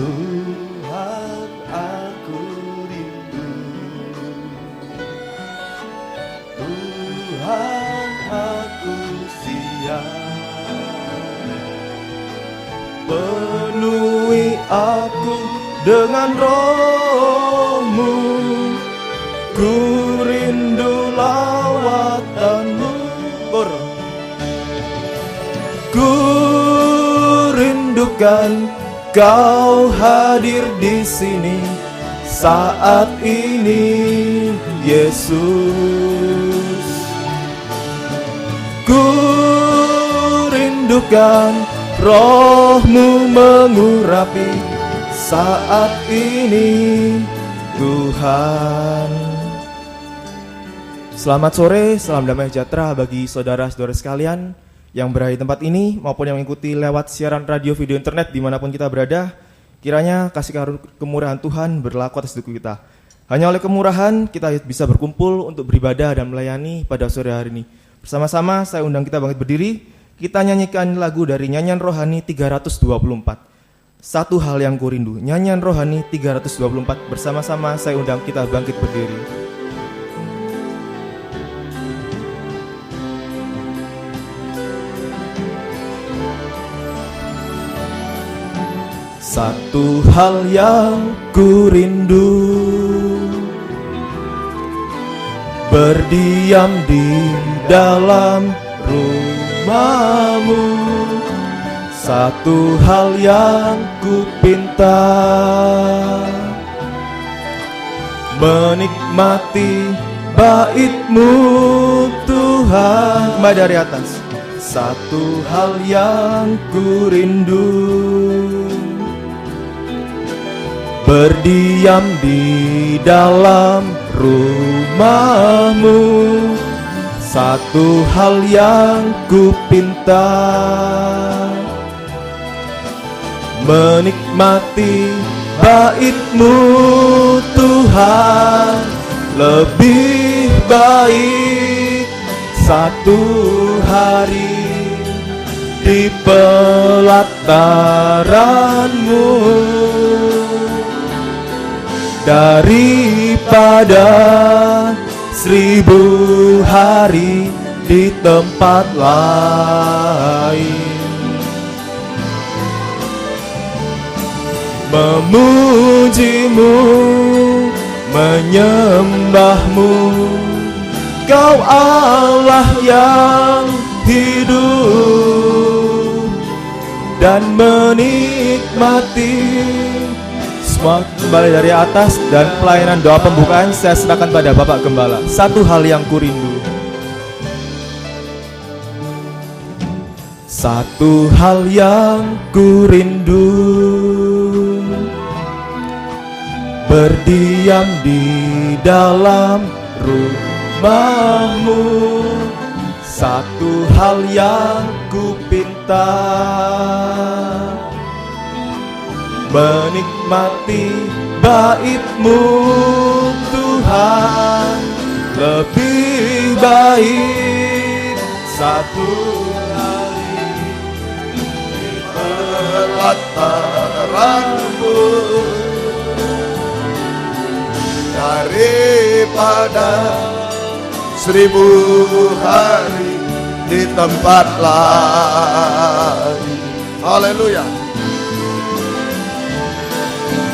Tuhan aku rindu, Tuhan aku siap. Penuhi aku dengan Roh-Mu, ku rindu lawatan-Mu. Ku rindukan Kau hadir di sini saat ini, Yesus. Ku rindukan Roh-Mu mengurapi saat ini, Tuhan. Selamat sore, salam damai sejahtera bagi saudara-saudara sekalian yang berada di tempat ini maupun yang mengikuti lewat siaran radio video internet dimanapun kita berada. Kiranya kasih kemurahan Tuhan berlaku atas hidup kita. Hanya oleh kemurahan kita bisa berkumpul untuk beribadah dan melayani pada sore hari ini. Bersama-sama saya undang kita bangkit berdiri. Kita nyanyikan lagu dari nyanyian rohani 324, Satu Hal Yang Kurindu. Nyanyian rohani 324, bersama-sama saya undang kita bangkit berdiri. Satu hal yang ku rindu, berdiam di dalam rumah-Mu. Satu hal yang ku pinta, menikmati bait-Mu Tuhan. Kembali dari atas. Satu hal yang ku rindu, berdiam di dalam rumah-Mu. Satu hal yang ku pinta, menikmati bait-Mu Tuhan. Lebih baik satu hari di pelataran-Mu daripada 1000 hari di tempat lain. Memuji-Mu, menyembah-Mu, Kau Allah yang hidup, dan menikmati semua. Kembali dari atas dan pelayanan doa pembukaan saya serahkan pada Bapak Gembala. Satu hal yang kurindu, satu hal yang kurindu, berdiam di dalam rumah-Mu. Satu hal yang ku pinta, menikmati bait-Mu Tuhan. Lebih baik satu hari di pelataran-Mu daripada 1000 hari di tempat lain. Haleluya.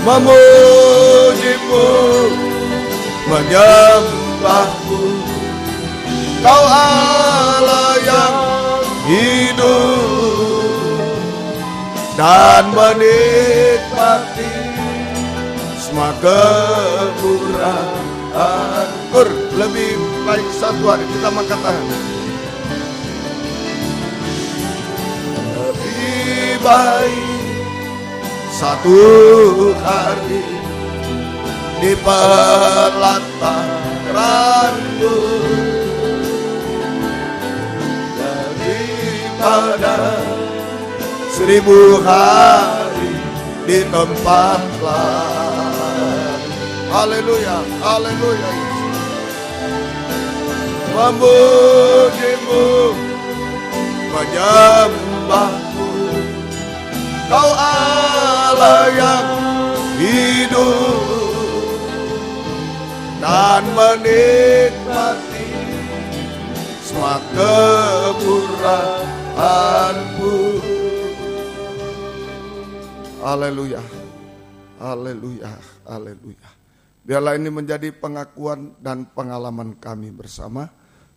Memuji-Mu, menyembah-Mu, Kau Allah yang hidup, dan menikmati semua kemurahan. Lebih baik satu hari, kita angkat tangan. Lebih baik satu hari di pelataran-Mu daripada 1000 hari di tempat lain. Haleluya, haleluya. Memuji-Mu, menyembah-Mu, Kau Allah yang dan menikmati semua kemurahan-Mu. Haleluya, haleluya, haleluya. Biarlah ini menjadi pengakuan dan pengalaman kami bersama.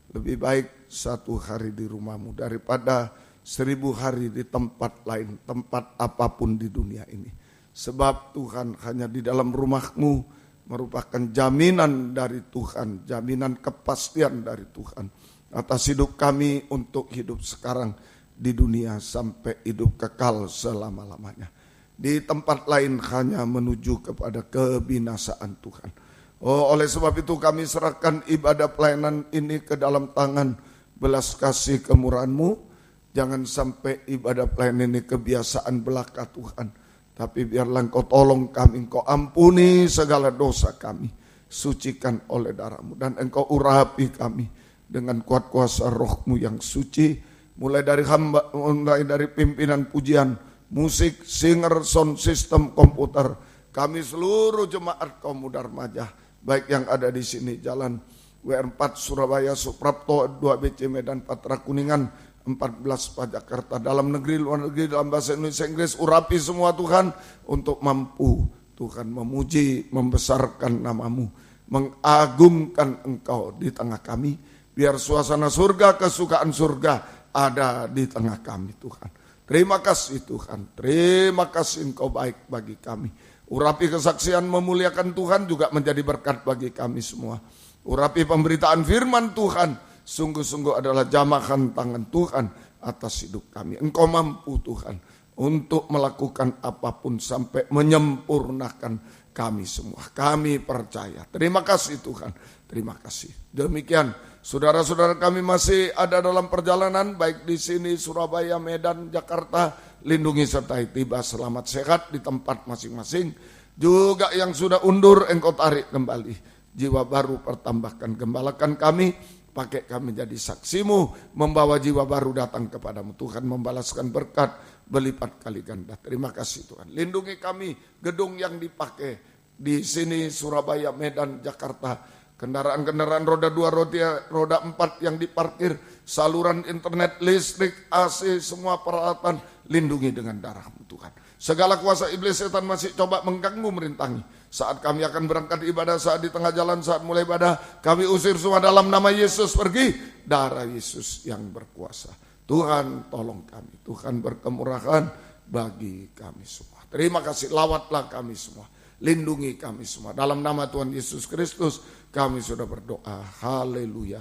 Lebih baik 1 hari di rumah-Mu daripada 1000 hari di tempat lain, tempat apapun di dunia ini. Sebab Tuhan, hanya di dalam rumah-Mu merupakan jaminan dari Tuhan, jaminan kepastian dari Tuhan atas hidup kami untuk hidup sekarang di dunia sampai hidup kekal selama-lamanya. Di tempat lain hanya menuju kepada kebinasaan Tuhan. Oh, oleh sebab itu kami serahkan ibadah pelayanan ini ke dalam tangan belas kasih kemurahan-Mu. Jangan sampai ibadah pelayanan ini kebiasaan belaka Tuhan. Tapi biarlah Engkau tolong kami, Engkau ampuni segala dosa kami. Sucikan oleh darah-Mu. Dan Engkau urapi kami dengan kuat kuasa Roh-Mu yang suci. Mulai dari hamba, mulai dari pimpinan pujian, musik, singer, sound system, komputer. Kami seluruh jemaat kaum muda remaja, baik yang ada di sini, Jalan WR4 Surabaya, Suprapto, 2BC Medan, Patra Kuningan, 14 Jakarta, dalam negeri, luar negeri, dalam bahasa Indonesia, Inggris, urapi semua Tuhan, untuk mampu Tuhan memuji, membesarkan nama-Mu, mengagungkan Engkau di tengah kami. Biar suasana surga, kesukaan surga ada di tengah kami Tuhan. Terima kasih Tuhan, terima kasih Engkau baik bagi kami. Urapi kesaksian memuliakan Tuhan juga menjadi berkat bagi kami semua. Urapi pemberitaan firman Tuhan, sungguh-sungguh adalah jamahan tangan Tuhan atas hidup kami. Engkau mampu Tuhan untuk melakukan apapun sampai menyempurnakan kami semua. Kami percaya. Terima kasih Tuhan, terima kasih. Demikian saudara-saudara kami masih ada dalam perjalanan, baik di sini Surabaya, Medan, Jakarta. Lindungi sertai tiba selamat sehat di tempat masing-masing. Juga yang sudah undur Engkau tarik kembali. Jiwa baru pertambahkan, gembalakan kami, pakai kami jadi saksi-Mu, membawa jiwa baru datang kepadamu. Tuhan membalaskan berkat berlipat kali ganda. Terima kasih Tuhan. Lindungi kami gedung yang dipakai di sini Surabaya, Medan, Jakarta. Kendaraan-kendaraan roda 2, roda 4 yang diparkir, saluran internet, listrik, AC, semua peralatan, lindungi dengan darah-Mu Tuhan. Segala kuasa iblis setan masih coba mengganggu, merintangi. Saat kami akan berangkat ibadah, saat di tengah jalan, saat mulai ibadah, kami usir semua dalam nama Yesus, pergi. Darah Yesus yang berkuasa. Tuhan tolong kami, Tuhan berkemurahan bagi kami semua. Terima kasih, lawatlah kami semua. Lindungi kami semua. Dalam nama Tuhan Yesus Kristus kami sudah berdoa. Haleluya.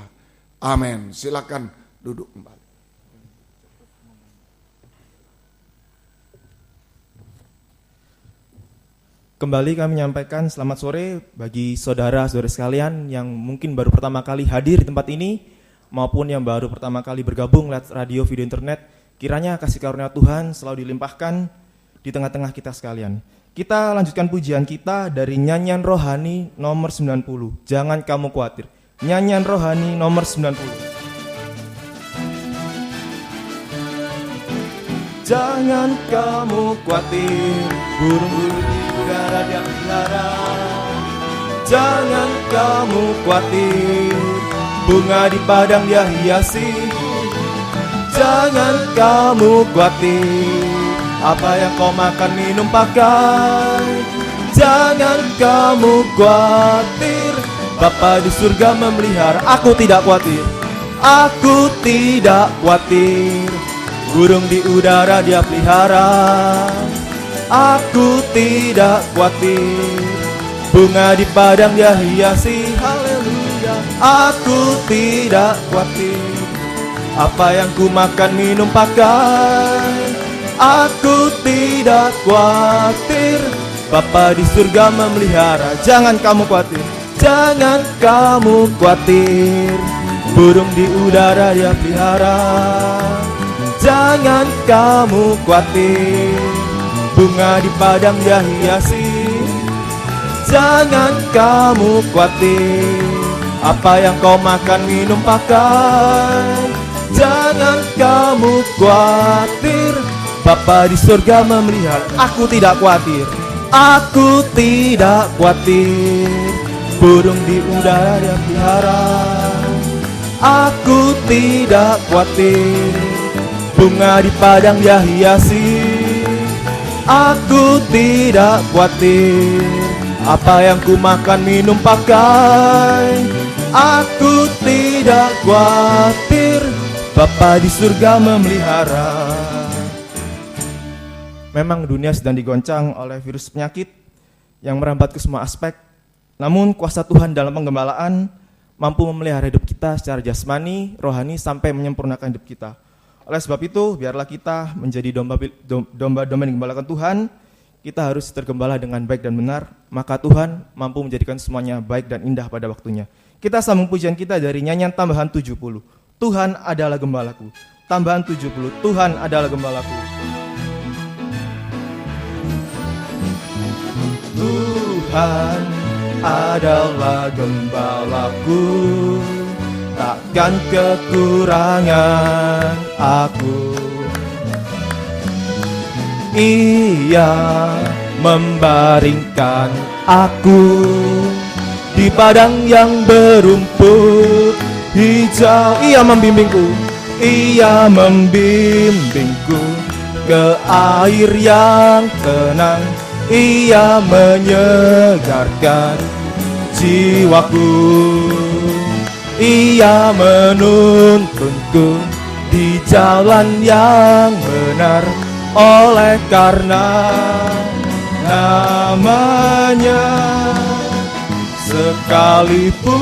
Amin. Silakan duduk kembali. Kembali kami menyampaikan selamat sore bagi saudara-saudara sekalian yang mungkin baru pertama kali hadir di tempat ini maupun yang baru pertama kali bergabung lewat radio video internet. Kiranya kasih karunia Tuhan selalu dilimpahkan di tengah-tengah kita sekalian. Kita lanjutkan pujian kita dari nyanyian rohani nomor 90. Jangan kamu khawatir. Nyanyian rohani nomor 90. Jangan kamu khawatir, burung-burung di udara dia pelihara. Jangan kamu khawatir, bunga di padang dia hiasi. Jangan kamu khawatir, apa yang kau makan, minum, pakai. Jangan kamu khawatir, Bapa di surga memelihara. Aku tidak khawatir, aku tidak khawatir, burung di udara dia pelihara. Aku tidak khawatir, bunga di padang dia hiasi. Haleluya. Aku tidak khawatir, apa yang ku makan, minum, pakai. Aku tidak khawatir, Bapa di surga memelihara. Jangan kamu khawatir, jangan kamu khawatir, burung di udara dia pelihara. Jangan kamu khawatir, bunga di padang dia hiasi. Jangan kamu khawatir, apa yang kau makan, minum, pakai. Jangan kamu khawatir, Bapa di surga memelihara. Aku tidak khawatir, aku tidak khawatir, burung di udara dia pelihara. Aku tidak khawatir, bunga di padang dia hiasi. Aku tidak khawatir, apa yang ku makan, minum, pakai. Aku tidak khawatir, Bapa di surga memelihara. Memang dunia sedang digoncang oleh virus penyakit yang merambat ke semua aspek. Namun kuasa Tuhan dalam penggembalaan mampu memelihara hidup kita secara jasmani, rohani, sampai menyempurnakan hidup kita. Oleh sebab itu, biarlah kita menjadi domba-domba yang digembalakan Tuhan. Kita harus tergembala dengan baik dan benar, maka Tuhan mampu menjadikan semuanya baik dan indah pada waktunya. Kita sambung pujian kita dari nyanyian tambahan 70. Tuhan adalah gembalaku. Tambahan 70. Tuhan adalah gembalaku. Tuhan adalah gembalaku, takkan kekurangan aku. Ia membaringkan aku di padang yang berumput hijau. Ia membimbingku ke air yang tenang. Ia menyegarkan jiwaku. Ia menuntunku di jalan yang benar, oleh karena namanya. Sekalipun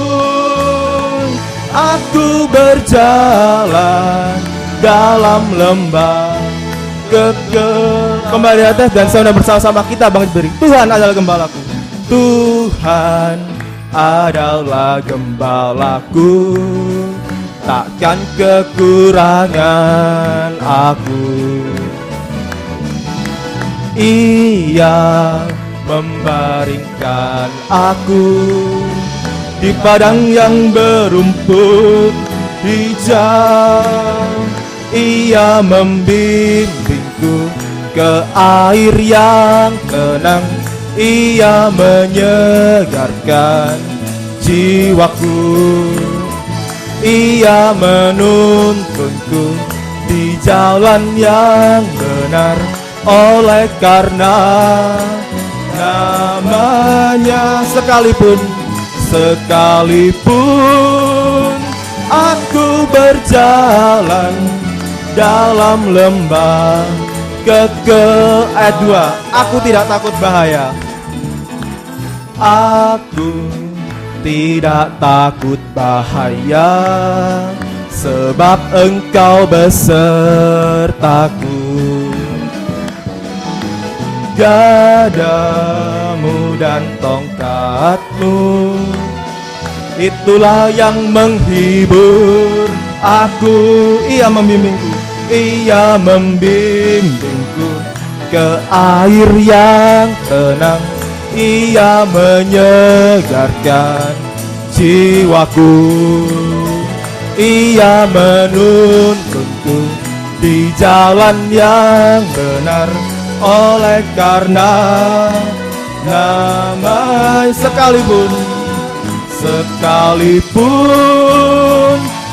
aku berjalan dalam lembah kembali atas dan saudara bersama-sama kita bangkit beri. Tuhan adalah gembalaku. Tuhan adalah gembalaku, takkan kekurangan aku. Ia membaringkan aku di padang yang berumput hijau. Ia membimbingku ke air yang tenang. Ia menyegarkan jiwaku. Ia menuntunku di jalan yang benar, oleh karena namanya. Sekalipun aku berjalan dalam lembah ayat 2, aku tidak takut bahaya. Aku tidak takut bahaya, sebab Engkau besertaku. Gadamu dan tongkatmu, itulah yang menghibur aku. Ia membimbingku ke air yang tenang. Ia menyegarkan jiwaku. Ia menuntunku di jalan yang benar, oleh karena nama. Sekalipun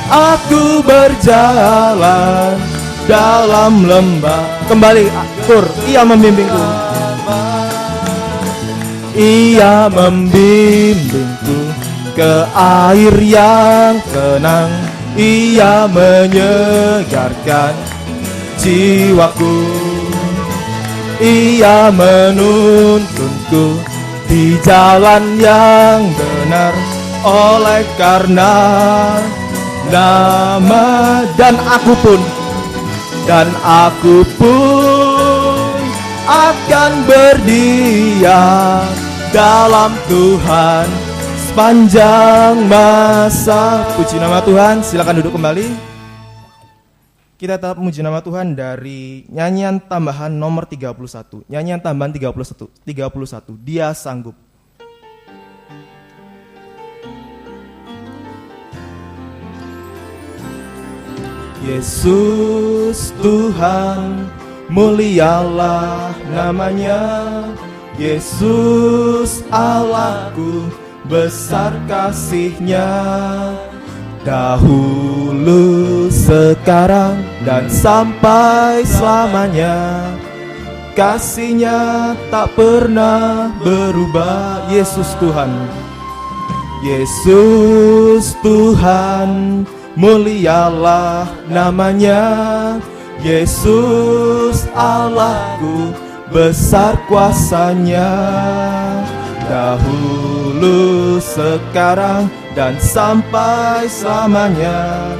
aku berjalan dalam lembah. Kembali akur. Ia membimbingku. Ia membimbingku ke air yang tenang. Ia menyegarkan jiwaku. Ia menuntunku di jalan yang benar, oleh karena nama. Dan aku pun akan berdiam dalam Tuhan sepanjang masa. Puji nama Tuhan. Silakan duduk kembali. Kita tetap memuji nama Tuhan dari nyanyian tambahan nomor 31. Nyanyian tambahan 31. Dia sanggup. Yesus Tuhan, mulialah namanya. Yesus Allahku, besar kasih-Nya. Dahulu, sekarang, dan sampai selamanya. Kasih-Nya tak pernah berubah. Yesus Tuhan, Yesus Tuhan, mulialah namanya. Yesus Allahku, besar kuasa-Nya. Dahulu, sekarang, dan sampai selamanya.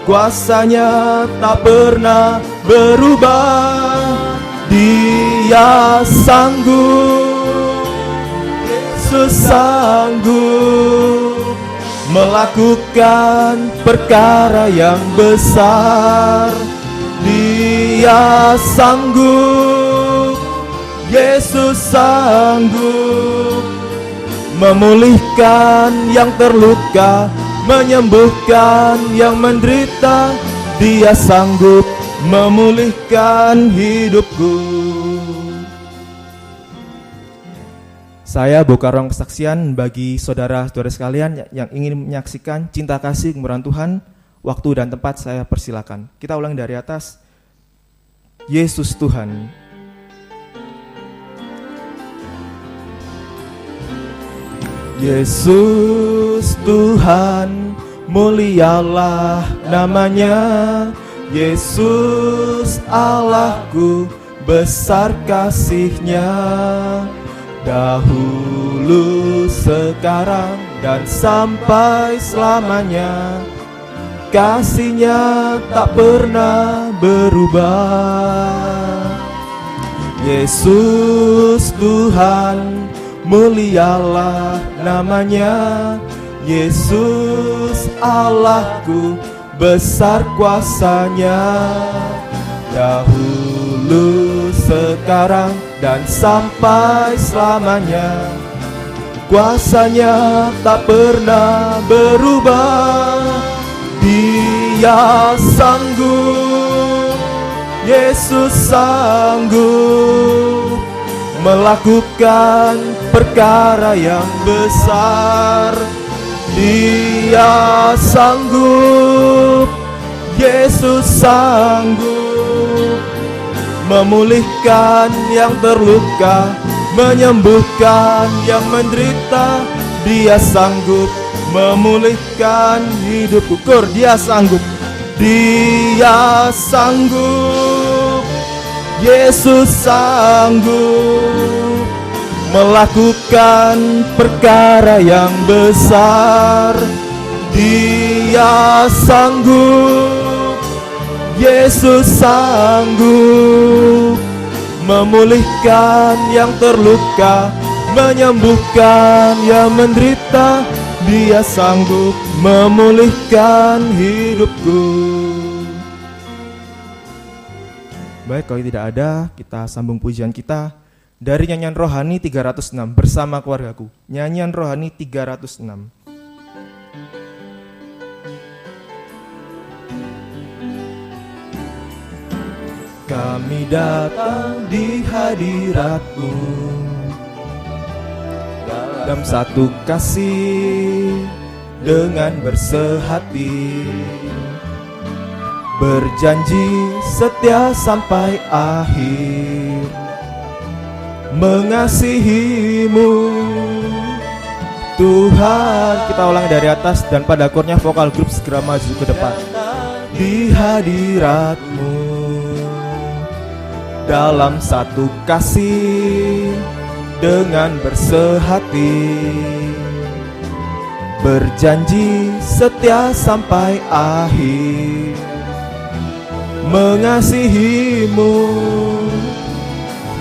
Kuasa-Nya tak pernah berubah. Dia sanggup, Yesus sanggup melakukan perkara yang besar. Dia sanggup, Yesus sanggup memulihkan yang terluka, menyembuhkan yang menderita. Dia sanggup memulihkan hidupku. Saya buka ruang kesaksian bagi saudara-saudara sekalian yang ingin menyaksikan cinta kasih kemurahan Tuhan. Waktu dan tempat saya persilakan. Kita ulang dari atas. Yesus Tuhan. Yesus Tuhan, mulialah namanya. Yesus Allahku, besar kasih-Nya. Dahulu, sekarang, dan sampai selamanya. Kasih-Nya tak pernah berubah. Yesus Tuhan, mulialah namanya. Yesus Allahku, besar kuasa-Nya. Dahulu, sekarang, dan sampai selamanya. Kuasa-Nya tak pernah berubah. Dia sanggup, Yesus sanggup melakukan perkara yang besar. Dia sanggup, Yesus sanggup memulihkan yang terluka, menyembuhkan yang menderita. Dia sanggup memulihkan hidupku. Dia sanggup, Dia sanggup, Yesus sanggup melakukan perkara yang besar. Dia sanggup, Yesus sanggup memulihkan yang terluka, menyembuhkan yang menderita. Dia sanggup memulihkan hidupku. Baik, kalau tidak ada, kita sambung pujian kita dari nyanyian rohani 306 bersama keluargaku. Nyanyian rohani 306. Kami datang di hadirat-Mu dalam satu kasih dengan bersehati, berjanji setia sampai akhir, mengasihi-Mu Tuhan. Kita ulang dari atas dan pada akornya vokal grup segera maju ke depan. Di hadirat-Mu dalam satu kasih dengan bersehati, berjanji setia sampai akhir, mengasihi-Mu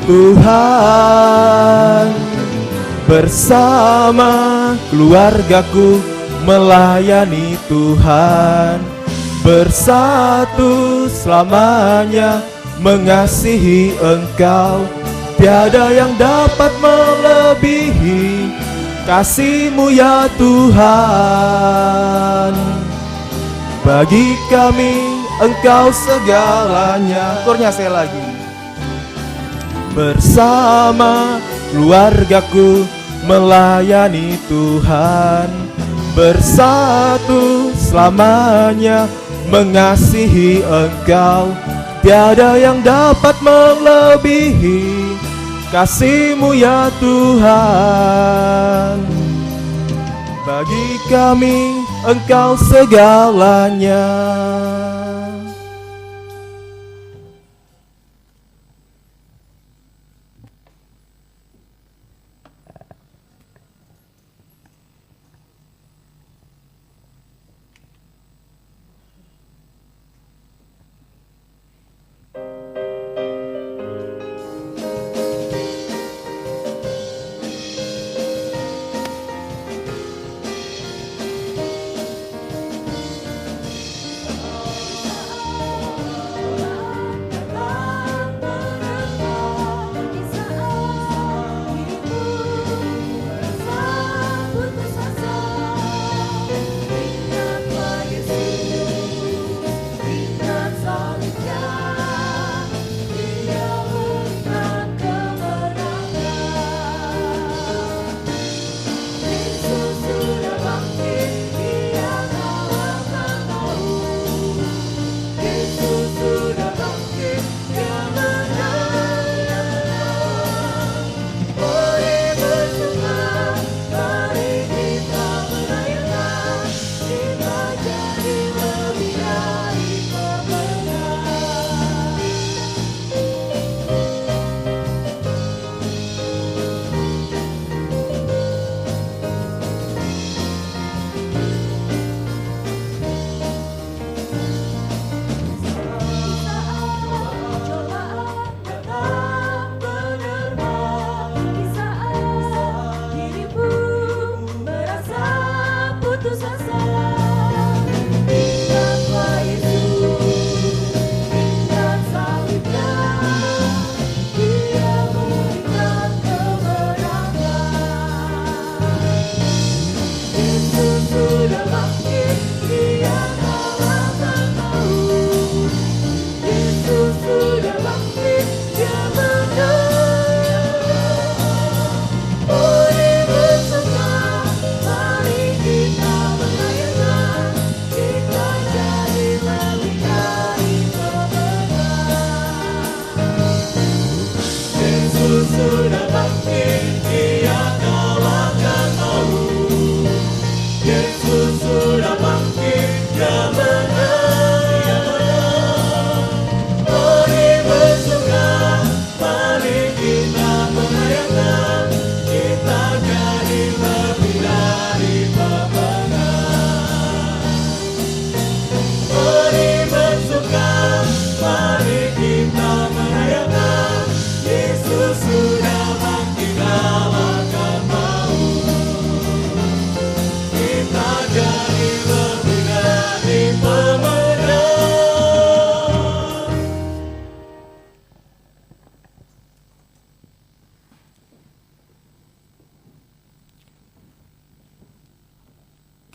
Tuhan. Bersama keluargaku melayani Tuhan, bersatu selamanya mengasihi Engkau. Tiada yang dapat melebihi kasih-Mu ya Tuhan. Bagi kami Engkau segalanya. Kornya saya lagi. Bersama keluargaku melayani Tuhan, bersatu selamanya mengasihi Engkau. Tiada yang dapat melebihi kasih-Mu ya Tuhan. Bagi kami Engkau segalanya.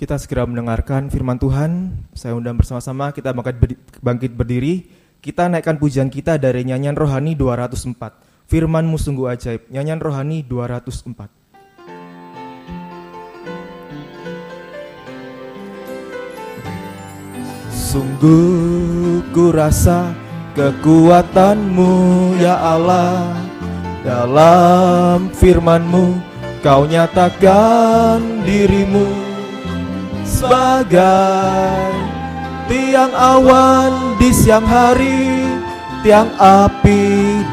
Kita segera mendengarkan firman Tuhan. Saya undang bersama-sama kita bangkit berdiri. Kita naikkan pujian kita dari nyanyian rohani 204. Firman-Mu sungguh ajaib. Nyanyian rohani 204. Sungguh ku rasa kekuatan-Mu ya Allah. Dalam firman-Mu Kau nyatakan diri-Mu sebagai tiang awan di siang hari, tiang api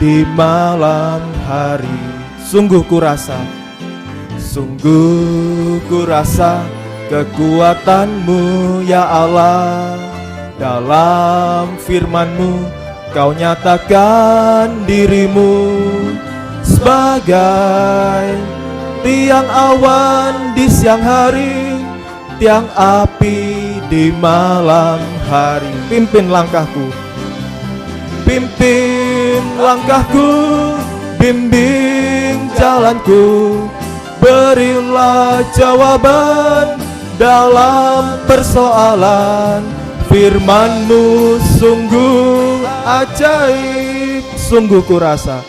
di malam hari. Sungguh ku rasa kekuatan-Mu ya Allah. Dalam firman-Mu Kau nyatakan diri-Mu sebagai tiang awan di siang hari, tiang api di malam hari. Pimpin langkahku, bimbing jalanku. Berilah jawaban dalam persoalan. Firman-Mu sungguh ajaib. Sungguh ku rasa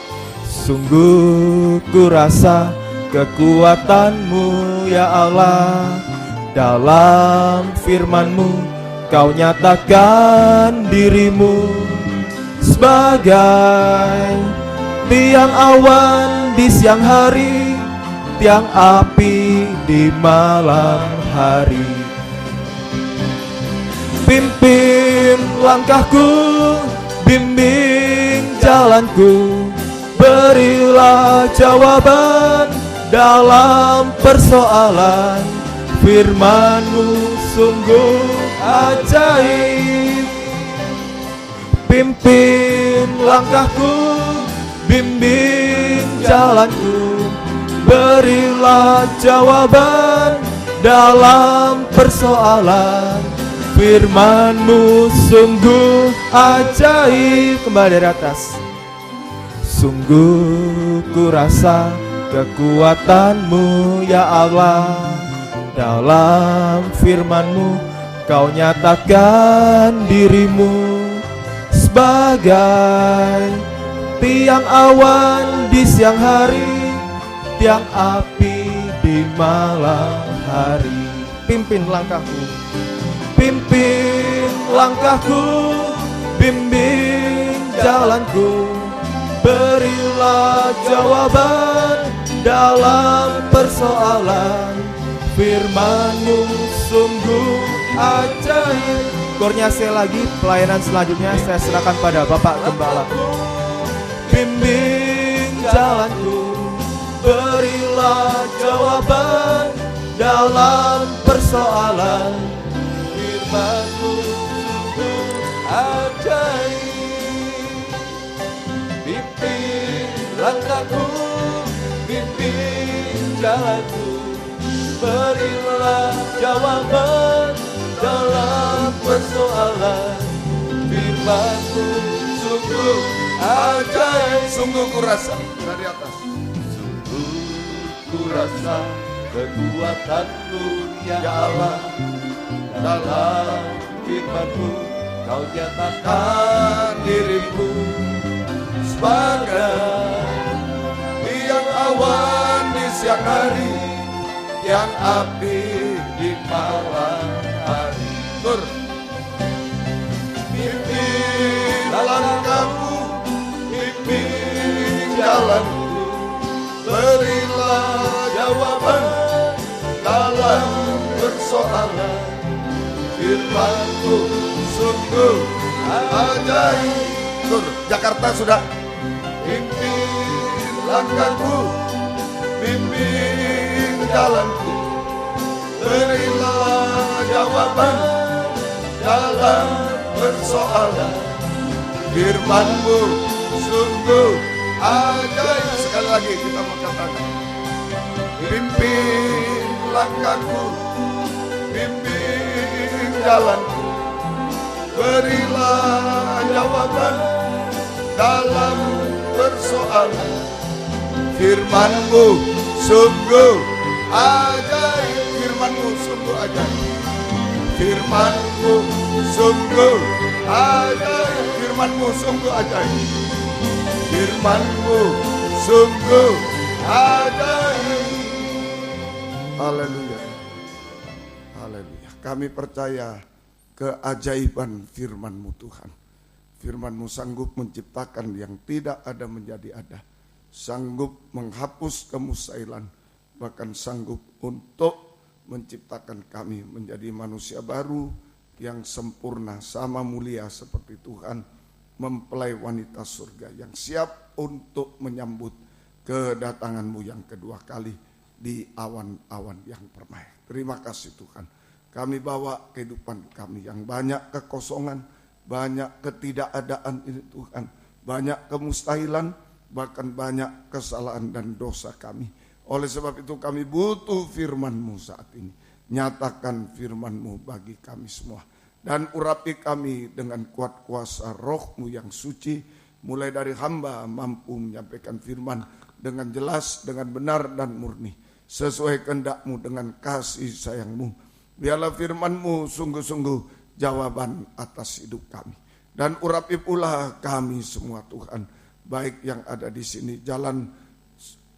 kekuatan-Mu ya Allah. Dalam firman-Mu Kau nyatakan diri-Mu sebagai tiang awan di siang hari, tiang api di malam hari. Pimpin langkahku, bimbing jalanku, berilah jawaban dalam persoalan. Firman-Mu sungguh ajaib. Pimpin langkahku, bimbing jalanku, berilah jawaban dalam persoalan. Firman-Mu sungguh ajaib. Kembali dari atas. Sungguh ku rasa kekuatan-Mu ya Allah. Dalam firman-Mu Kau nyatakan diri-Mu sebagai tiang awan di siang hari, tiang api di malam hari. Pimpin langkahku, pimpin langkahku, bimbing jalanku, berilah jawaban dalam persoalan. Firman-Mu sungguh ajaib. Kornya saya lagi, pelayanan selanjutnya saya serahkan pada Bapak Gembala. Bimbing jalanku, berilah jawaban dalam persoalan. Firman-Mu sungguh ajaib. Bimbing langkahku, bimbing jalanku, berilah jawaban dalam persoalan. Firman-Mu sungguh ajaib. Sungguh ku rasa dari atas. Sungguh ku rasa kekuatan-Mu ya Allah. Dalam firman-Mu Kau nyatakan diri-Mu sebagai tiang awan di siang hari, tiang api di malam hari. Tur. Pimpin langkahku, pimpin jalanku, berilah jawaban dalam persoalan. Firman-Mu sungguh ajaib. Tur. Jakarta sudah. Pimpin langkahku, bimbing jalanku, berilah jawaban dalam persoalan. Firman-Mu sungguh ajaib. Sekali lagi kita mau katakan. Pimpin langkahku, bimbing jalanku, berilah jawaban dalam persoalan. Firman-Mu sungguh ajaib. Firman-Mu sungguh ajaib. Firman-Mu sungguh ajaib. Firman-Mu sungguh ajaib. Firman-Mu sungguh ajaib. Haleluya. Haleluya. Kami percaya keajaiban firman-Mu Tuhan. Firman-Mu sanggup menciptakan yang tidak ada menjadi ada. Sanggup menghapus kemustahilan, bahkan sanggup untuk menciptakan kami menjadi manusia baru yang sempurna, sama mulia seperti Tuhan, mempelai wanita surga yang siap untuk menyambut kedatangan-Mu yang kedua kali di awan-awan yang permai. Terima kasih Tuhan. Kami bawa kehidupan kami yang banyak kekosongan, banyak ketidakadaan ini Tuhan, banyak kemustahilan, bahkan banyak kesalahan dan dosa kami. Oleh sebab itu kami butuh firman-Mu saat ini. Nyatakan firman-Mu bagi kami semua. Dan urapi kami dengan kuat kuasa roh-Mu yang suci. Mulai dari hamba mampu menyampaikan firman dengan jelas, dengan benar dan murni. Sesuai kehendak-Mu dengan kasih sayang-Mu. Biarlah firman-Mu sungguh-sungguh jawaban atas hidup kami. Dan urapi pula kami semua Tuhan. Baik yang ada di sini, jalan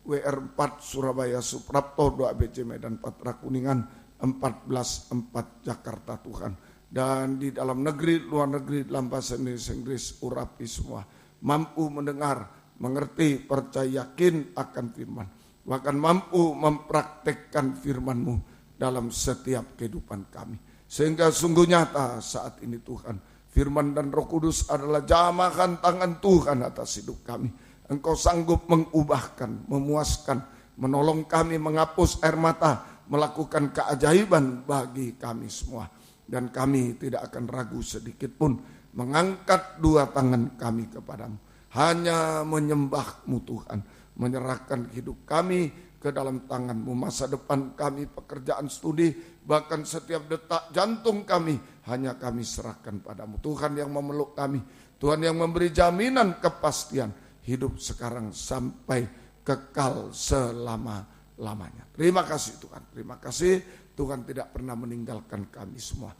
WR4 Surabaya Suprapto 2 ABC Medan Patra Kuningan 14.4 Jakarta Tuhan. Dan di dalam negeri, luar negeri, dalam bahasa Inggris, urapi semua. Mampu mendengar, mengerti, percaya, yakin akan firman. Bahkan mampu mempraktekkan firman-Mu dalam setiap kehidupan kami. Sehingga sungguh nyata saat ini Tuhan, firman dan Roh Kudus adalah jamahan tangan Tuhan atas hidup kami. Engkau sanggup mengubahkan, memuaskan, menolong kami menghapus air mata, melakukan keajaiban bagi kami semua. Dan kami tidak akan ragu sedikit pun mengangkat dua tangan kami kepadamu. Hanya menyembah-Mu Tuhan, menyerahkan hidup kami ke dalam tangan-Mu. Masa depan kami, pekerjaan studi, bahkan setiap detak jantung kami, hanya kami serahkan padamu. Tuhan yang memeluk kami, Tuhan yang memberi jaminan kepastian hidup sekarang sampai kekal selama-lamanya. Terima kasih Tuhan, terima kasih Tuhan tidak pernah meninggalkan kami semua.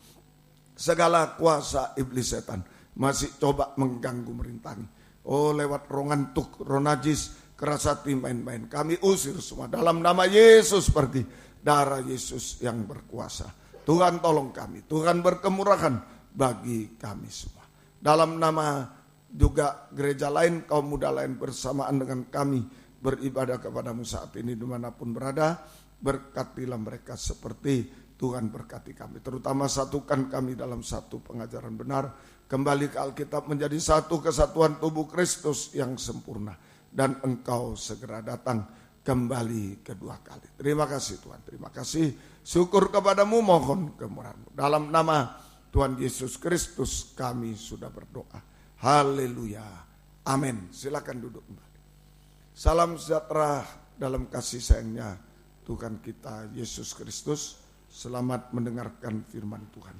Segala kuasa iblis setan masih coba mengganggu, merintangi. Oh, lewat roh ngantuk, roh najis, keras hati, main-main, kami usir semua dalam nama Yesus, seperti darah Yesus yang berkuasa. Tuhan tolong kami, Tuhan berkemurahan bagi kami semua. Dalam nama juga gereja lain, kaum muda lain bersamaan dengan kami beribadah kepadamu saat ini dimanapun berada, berkatilah mereka seperti Tuhan berkati kami. Terutama satukan kami dalam satu pengajaran benar. Kembali ke Alkitab menjadi satu kesatuan tubuh Kristus yang sempurna. Dan Engkau segera datang kembali kedua kali. Terima kasih Tuhan, terima kasih. Syukur kepadamu, mohon kemurahan-Mu. Dalam nama Tuhan Yesus Kristus kami sudah berdoa. Haleluya. Amin. Silakan duduk kembali. Salam sejahtera dalam kasih sayangnya Tuhan kita Yesus Kristus. Selamat mendengarkan firman Tuhan.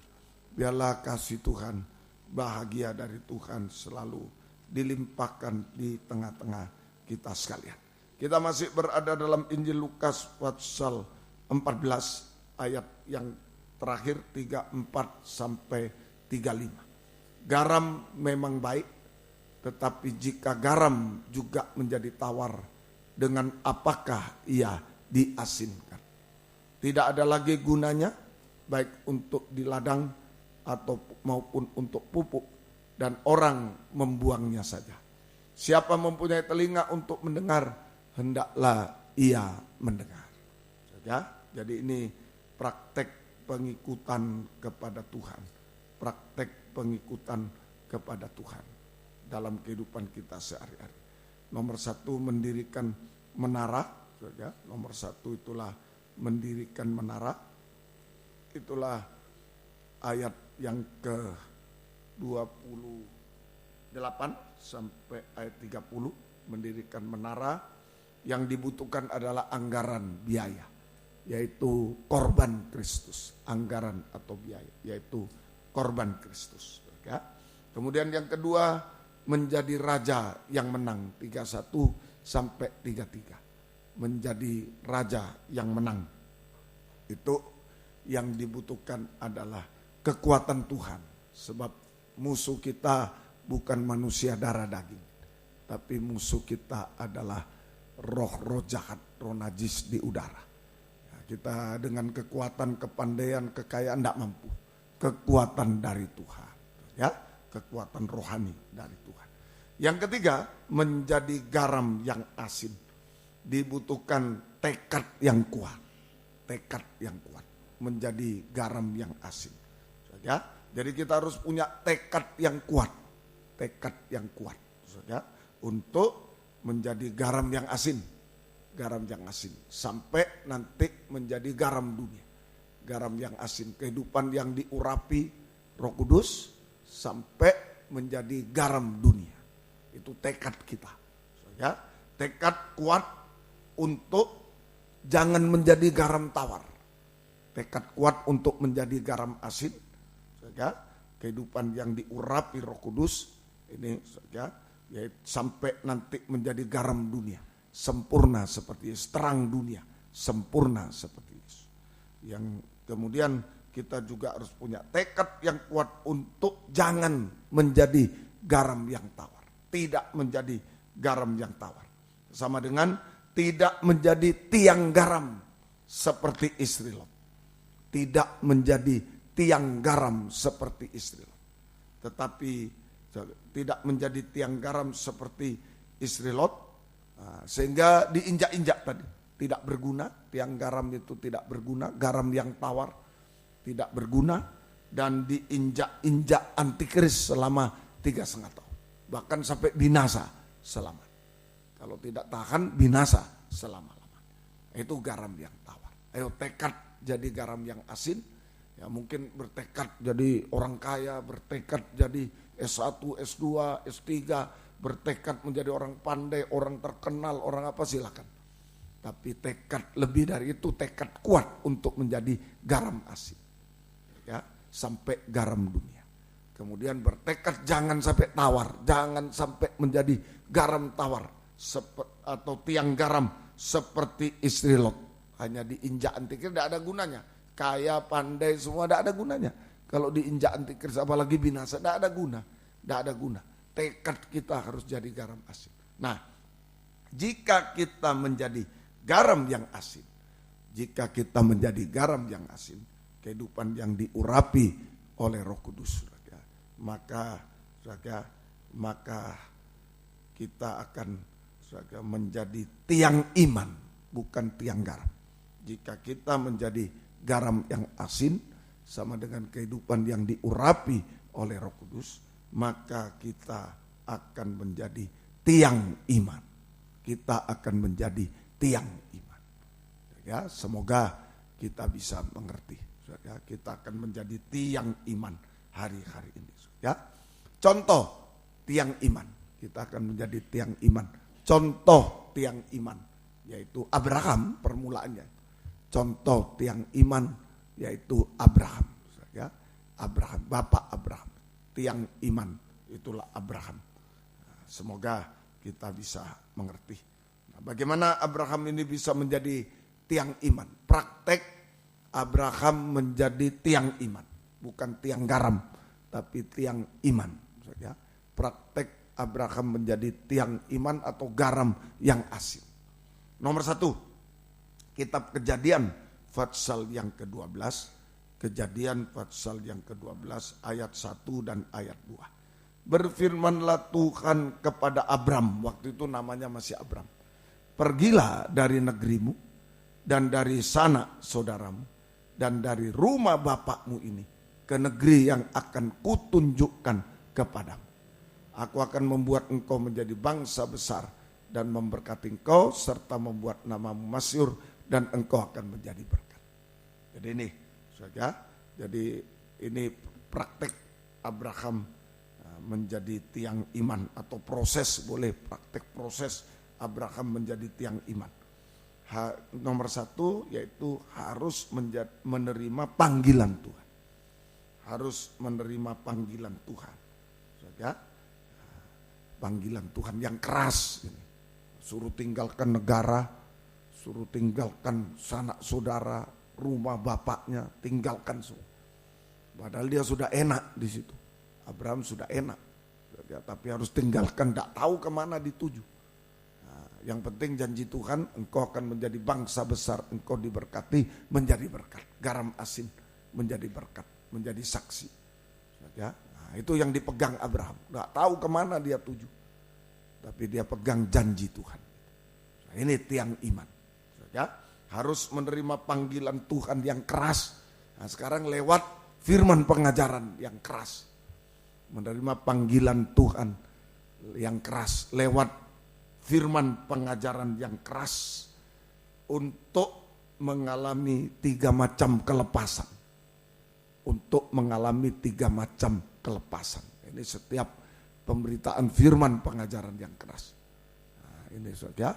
Biarlah kasih Tuhan, bahagia dari Tuhan selalu dilimpahkan di tengah-tengah kita sekalian. Kita masih berada dalam Injil Lukas pasal 14 ayat yang terakhir 34 sampai 35. Garam memang baik, tetapi jika garam juga menjadi tawar, dengan apakah ia diasinkan? Tidak ada lagi gunanya, baik untuk di ladang atau maupun untuk pupuk, dan orang membuangnya saja. Siapa mempunyai telinga untuk mendengar, hendaklah ia mendengar. Ya, jadi ini praktek pengikutan kepada Tuhan, praktek pengikutan kepada Tuhan dalam kehidupan kita sehari-hari. Nomor satu, mendirikan menara. Ya, nomor satu itulah mendirikan menara. Itulah ayat yang ke-28 sampai ayat 30. Mendirikan menara, yang dibutuhkan adalah anggaran biaya, yaitu korban Kristus. Anggaran atau biaya, yaitu korban Kristus. Ya. Kemudian yang kedua, menjadi raja yang menang. 31 sampai 33. Menjadi raja yang menang. Itu yang dibutuhkan adalah kekuatan Tuhan. Sebab musuh kita bukan manusia darah daging, tapi musuh kita adalah roh-roh jahat, roh najis di udara. Ya, kita dengan kekuatan, kepandaian, kekayaan tidak mampu. Kekuatan dari Tuhan. Ya, kekuatan rohani dari Tuhan. Yang ketiga, menjadi garam yang asin. Dibutuhkan tekad yang kuat. Tekad yang kuat. Menjadi garam yang asin. Ya, jadi kita harus punya tekad yang kuat. Tekad yang kuat. Ya, untuk menjadi garam yang asin. Garam yang asin. Sampai nanti menjadi garam dunia. Garam yang asin. Kehidupan yang diurapi Roh Kudus. Sampai menjadi garam dunia. Itu tekad kita. Ya, tekad kuat untuk jangan menjadi garam tawar. Tekad kuat untuk menjadi garam asin. Ya, kehidupan yang diurapi Roh Kudus ini ya, sampai nanti menjadi garam dunia, sempurna seperti Yesus, terang dunia, sempurna seperti Yesus. Yang kemudian kita juga harus punya tekad yang kuat untuk jangan menjadi garam yang tawar. Tidak menjadi garam yang tawar. Sama dengan tidak menjadi tiang garam seperti istri Lot. Tidak menjadi tiang garam seperti istri Lot. Tetapi tidak menjadi tiang garam seperti istri Lot, sehingga diinjak-injak tadi. Tidak berguna, tiang garam itu tidak berguna, garam yang tawar tidak berguna, dan diinjak-injak antikris selama 3,5 tahun. Bahkan sampai binasa selama. Kalau tidak tahan, binasa selama-lamanya. Itu garam yang tawar. Ayo tekad jadi garam yang asin. Ya mungkin bertekad jadi orang kaya, bertekad jadi S1, S2, S3, bertekad menjadi orang pandai, orang terkenal, orang apa, silakan. Tapi tekad lebih dari itu, tekad kuat untuk menjadi garam asin. Ya, sampai garam dunia. Kemudian bertekad jangan sampai tawar, jangan sampai menjadi garam tawar atau tiang garam seperti istri Lot. Hanya diinjak antikris, tidak ada gunanya. Kaya, pandai, semua tidak ada gunanya. Kalau diinjak antikris apalagi binasa, tidak ada guna. Tidak ada guna. Tekad kita harus jadi garam asin. Nah, jika kita menjadi garam yang asin, jika kita menjadi garam yang asin, kehidupan yang diurapi oleh Roh Kudus, maka kita akan menjadi tiang iman, bukan tiang garam. Jika kita menjadi garam yang asin, sama dengan kehidupan yang diurapi oleh Roh Kudus, maka kita akan menjadi tiang iman. Kita akan menjadi tiang iman. Ya, semoga kita bisa mengerti. Ya, kita akan menjadi tiang iman hari-hari ini. Ya, contoh tiang iman. Kita akan menjadi tiang iman. Contoh tiang iman yaitu Abraham, permulaannya. Contoh tiang iman yaitu Abraham. Ya, Abraham, Bapak Abraham. Tiang iman itulah Abraham. Semoga kita bisa mengerti. Nah, bagaimana Abraham ini bisa menjadi tiang iman? Praktek Abraham menjadi tiang iman, bukan tiang garam, tapi tiang iman. Ya, praktek Abraham menjadi tiang iman atau garam yang asin. Nomor 1, kitab Kejadian pasal yang ke-12, Kejadian pasal yang ke-12 ayat 1 dan ayat 2. Berfirmanlah Tuhan kepada Abram, waktu itu namanya masih Abram, pergilah dari negerimu dan dari sanak saudaramu dan dari rumah bapakmu ini ke negeri yang akan kutunjukkan kepadamu. Aku akan membuat engkau menjadi bangsa besar dan memberkati engkau serta membuat namamu masyhur dan engkau akan menjadi berkat. Jadi ini, saudara, jadi ini praktek Abraham menjadi tiang iman atau proses, boleh praktek proses Abraham menjadi tiang iman. Nomor 1 yaitu harus menerima panggilan Tuhan. Harus menerima panggilan Tuhan. Saudara, panggilan Tuhan yang keras ini. Suruh tinggalkan negara, suruh tinggalkan sanak saudara, rumah bapaknya, tinggalkan semua. Padahal dia sudah enak di situ. Abraham sudah enak, tapi harus tinggalkan, tidak tahu kemana dituju. Nah, yang penting janji Tuhan, engkau akan menjadi bangsa besar, engkau diberkati menjadi berkat, garam asin menjadi berkat, menjadi saksi. Nah, itu yang dipegang Abraham, tidak tahu kemana dia tuju, tapi dia pegang janji Tuhan. Nah, ini tiang iman. Harus menerima panggilan Tuhan yang keras. Nah, sekarang lewat firman pengajaran yang keras. Menerima panggilan Tuhan yang keras lewat firman pengajaran yang keras untuk mengalami 3 macam kelepasan. Untuk mengalami 3 macam kelepasan. Ini setiap pemberitaan firman pengajaran yang keras. Nah, ini saja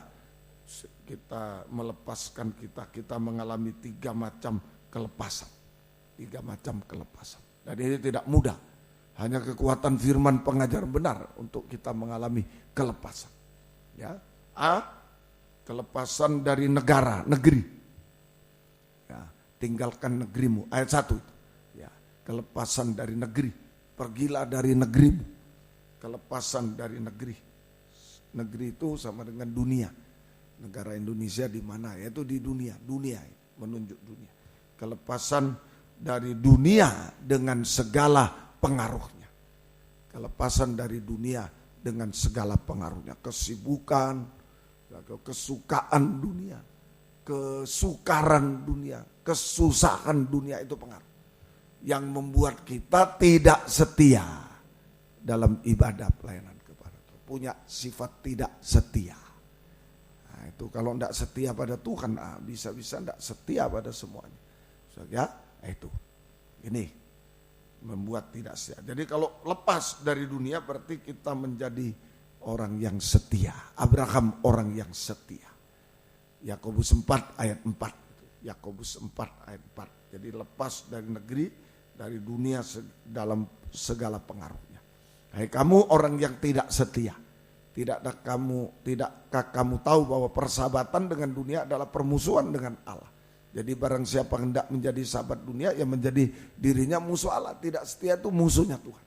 kita melepaskan kita mengalami 3 macam kelepasan. 3 macam kelepasan. Dan ini tidak mudah. Hanya kekuatan firman pengajaran benar untuk kita mengalami kelepasan. Ya, kelepasan dari negara, negeri. Ya, tinggalkan negerimu. Ayat 1 itu. Ya, kelepasan dari negeri. Pergilah dari negerimu. Kelepasan dari negeri. Negeri itu sama dengan dunia. Negara Indonesia di mana? Yaitu di dunia menunjuk dunia. Kelepasan dari dunia dengan segala pengaruhnya. Kelepasan dari dunia dengan segala pengaruhnya. Kesibukan, kesukaan dunia, kesukaran dunia, kesusahan dunia itu pengaruh. Yang membuat kita tidak setia dalam ibadah pelayanan kepada Tuhan. Punya sifat tidak setia. Itu kalau tidak setia pada Tuhan, bisa-bisa tidak setia pada semuanya. Ya, itu. Ini membuat tidak setia. Jadi kalau lepas dari dunia berarti kita menjadi orang yang setia. Abraham orang yang setia. Yakobus 4 ayat 4. Yakobus 4 ayat 4. Jadi lepas dari negeri, dari dunia dalam segala pengaruhnya. Hai kamu orang yang tidak setia. Tidakkah kamu tahu bahwa persahabatan dengan dunia adalah permusuhan dengan Allah? Jadi barang siapa hendak menjadi sahabat dunia, yang menjadi dirinya musuh Allah. Tidak setia itu musuhnya Tuhan.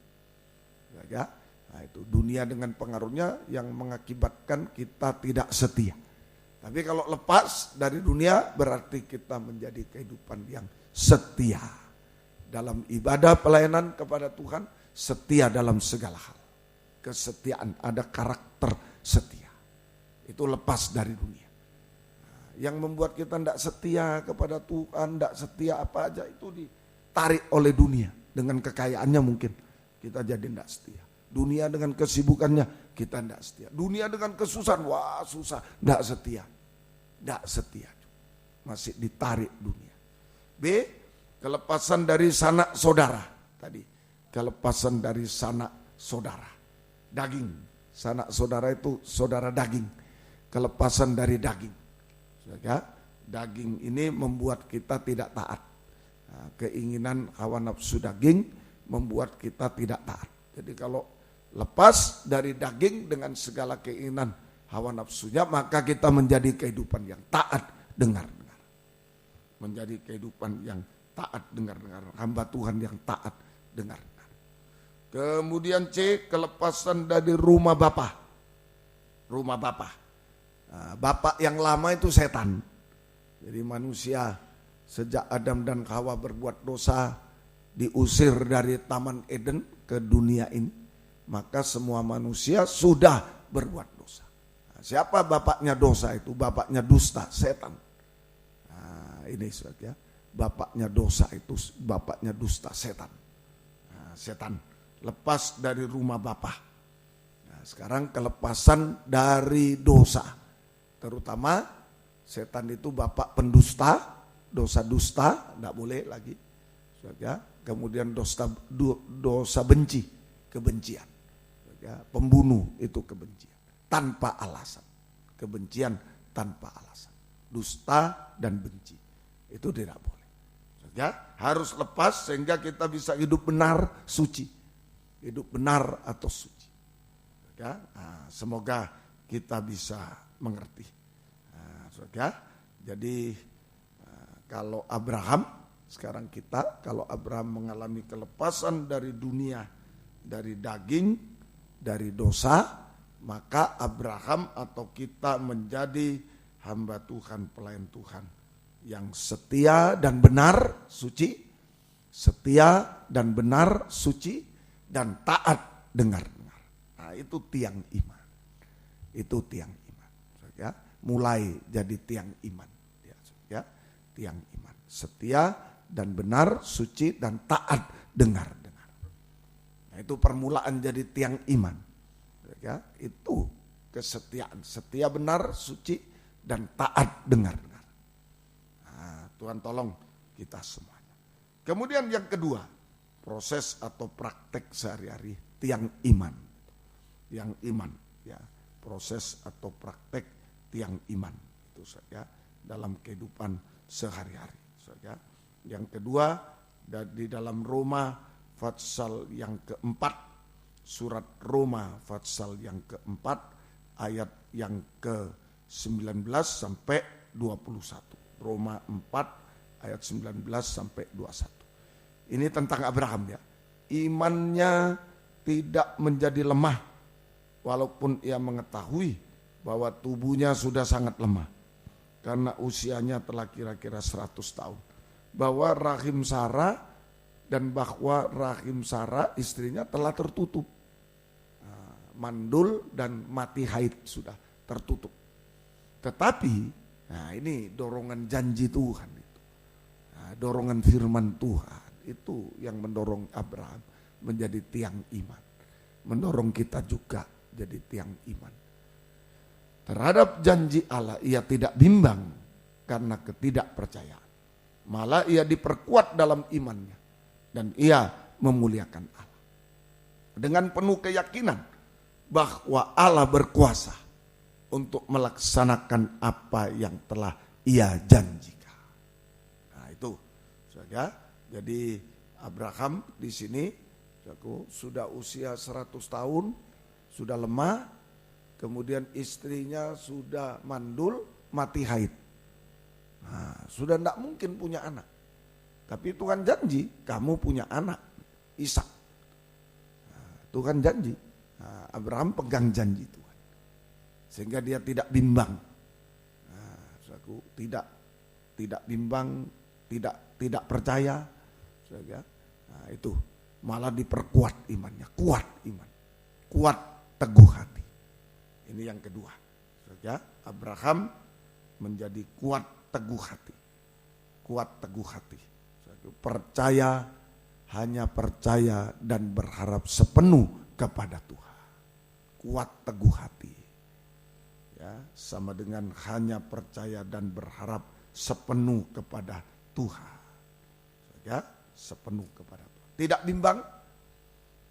Ya, nah itu dunia dengan pengaruhnya yang mengakibatkan kita tidak setia. Tapi kalau lepas dari dunia berarti kita menjadi kehidupan yang setia. Dalam ibadah pelayanan kepada Tuhan, setia dalam segala hal. Kesetiaan, ada karakter setia. Itu lepas dari dunia. Yang membuat kita tidak setia kepada Tuhan, tidak setia apa aja itu ditarik oleh dunia. Dengan kekayaannya mungkin kita jadi tidak setia. Dunia dengan kesibukannya kita tidak setia. Dunia dengan kesusahan, wah susah, tidak setia. Tidak setia. Masih ditarik dunia. B, kelepasan dari sanak saudara. Tadi, kelepasan dari sanak saudara. Daging, sanak saudara itu saudara daging. Kelepasan dari daging. Ya, daging ini membuat kita tidak taat. Nah, keinginan hawa nafsu daging membuat kita tidak taat. Jadi kalau lepas dari daging dengan segala keinginan hawa nafsunya, maka kita menjadi kehidupan yang taat dengar-dengar. Menjadi kehidupan yang taat dengar-dengar. Hamba Tuhan yang taat dengar. Kemudian C, kelepasan dari rumah Bapa. Rumah Bapa. Nah, Bapa yang lama itu setan. Jadi manusia sejak Adam dan Hawa berbuat dosa, diusir dari Taman Eden ke dunia ini, maka semua manusia sudah berbuat dosa. Nah, siapa bapaknya dosa itu? Bapaknya dusta, setan. Nah, ini ya. Bapaknya dosa itu, bapaknya dusta, setan. Nah, setan. Lepas dari rumah Bapa. Nah, sekarang kelepasan dari dosa. Terutama setan itu bapak pendusta, dosa dusta, tidak boleh lagi. Ya, kemudian dosa benci, kebencian. Ya, pembunuh itu kebencian. Tanpa alasan. Kebencian tanpa alasan. Dusta dan benci. Itu tidak boleh. Ya, harus lepas sehingga kita bisa hidup benar, suci. Hidup benar atau suci. Ya, nah, semoga kita bisa mengerti. Nah, ya, jadi kalau Abraham, sekarang kita, kalau Abraham mengalami kelepasan dari dunia, dari daging, dari dosa, maka Abraham atau kita menjadi hamba Tuhan, pelayan Tuhan yang setia dan benar, suci, setia dan benar, suci, dan taat dengar-dengar. Nah, itu tiang iman. Itu tiang iman. Ya, mulai jadi tiang iman. Ya, tiang iman. Setia dan benar, suci dan taat dengar-dengar. Nah, itu permulaan jadi tiang iman. Ya, itu kesetiaan. Setia benar, suci dan taat dengar-dengar. Nah, Tuhan tolong kita semuanya. Kemudian yang kedua, proses atau praktek sehari-hari tiang iman. Tiang iman, ya. Proses atau praktek tiang iman itu saja dalam kehidupan sehari-hari saja. Yang kedua, di dalam Roma pasal yang keempat, surat Roma pasal yang keempat ayat yang ke-19 sampai 21. Roma 4 ayat 19 sampai 21. Ini tentang Abraham ya. Imannya tidak menjadi lemah walaupun ia mengetahui bahwa tubuhnya sudah sangat lemah karena usianya telah kira-kira 100 tahun. Bahwa rahim Sarah dan bahwa rahim Sarah istrinya telah tertutup. Mandul dan mati haid sudah tertutup. Tetapi, nah ini dorongan janji Tuhan itu. Nah, dorongan firman Tuhan itu yang mendorong Abraham menjadi tiang iman. Mendorong kita juga jadi tiang iman. Terhadap janji Allah ia tidak bimbang karena ketidakpercayaan. Malah ia diperkuat dalam imannya dan ia memuliakan Allah. Dengan penuh keyakinan bahwa Allah berkuasa untuk melaksanakan apa yang telah ia janjikan. Nah itu saja. Jadi Abraham di sini sudah usia 100 tahun, sudah lemah, kemudian istrinya sudah mandul, mati haid. Nah, sudah tidak mungkin punya anak. Tapi Tuhan janji kamu punya anak, Ishak. Nah, Tuhan janji. Nah, Abraham pegang janji Tuhan. Sehingga dia tidak bimbang. Nah, tidak bimbang, tidak percaya. Nah, itu malah diperkuat imannya, kuat iman, kuat teguh hati. Ini yang kedua. Abraham menjadi kuat teguh hati. Kuat teguh hati. Percaya, hanya percaya dan berharap sepenuh kepada Tuhan. Kuat teguh hati. Ya, sama dengan hanya percaya dan berharap sepenuh kepada Tuhan. Ya, sepenuh kepada Tuhan. Tidak bimbang.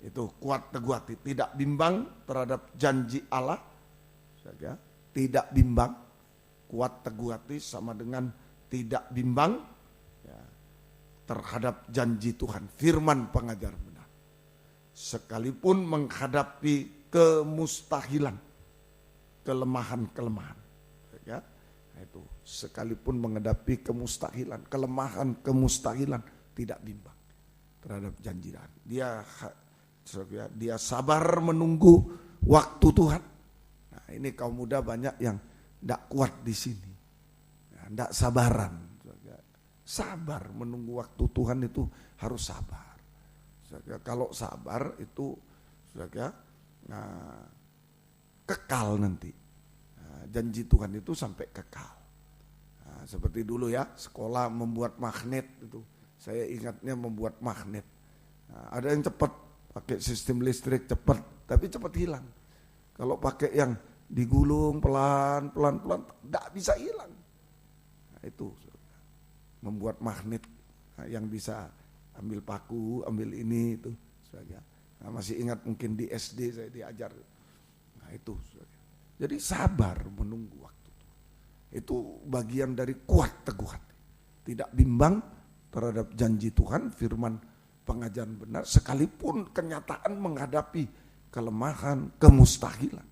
Itu kuat teguh hati. Tidak bimbang terhadap janji Allah. Ya, tidak bimbang. Kuat teguh hati sama dengan tidak bimbang ya, terhadap janji Tuhan. Firman pengajar benar. Sekalipun menghadapi kemustahilan, kelemahan-kelemahan, ya, itu sekalipun menghadapi kemustahilan, kelemahan-kemustahilan, tidak bimbang terhadap janji Tuhan. Dia sabar menunggu waktu Tuhan. Nah, ini kaum muda banyak yang tidak kuat di sini, tidak sabaran. Sabar menunggu waktu Tuhan itu harus sabar. Kalau sabar itu kekal nanti. Janji Tuhan itu sampai kekal. Seperti dulu ya, sekolah membuat magnet itu. Saya ingatnya membuat magnet. Ada yang cepat pakai sistem listrik cepat, tapi cepat hilang. Kalau pakai yang digulung pelan tidak bisa hilang. Nah, itu membuat magnet yang bisa ambil paku, ambil ini itu. Nah, masih ingat mungkin di SD saya diajar. Nah itu. Jadi sabar menunggu waktu. Itu bagian dari kuat teguh hati. Tidak bimbang terhadap janji Tuhan, firman pengajaran benar, sekalipun kenyataan menghadapi kelemahan, kemustahilan.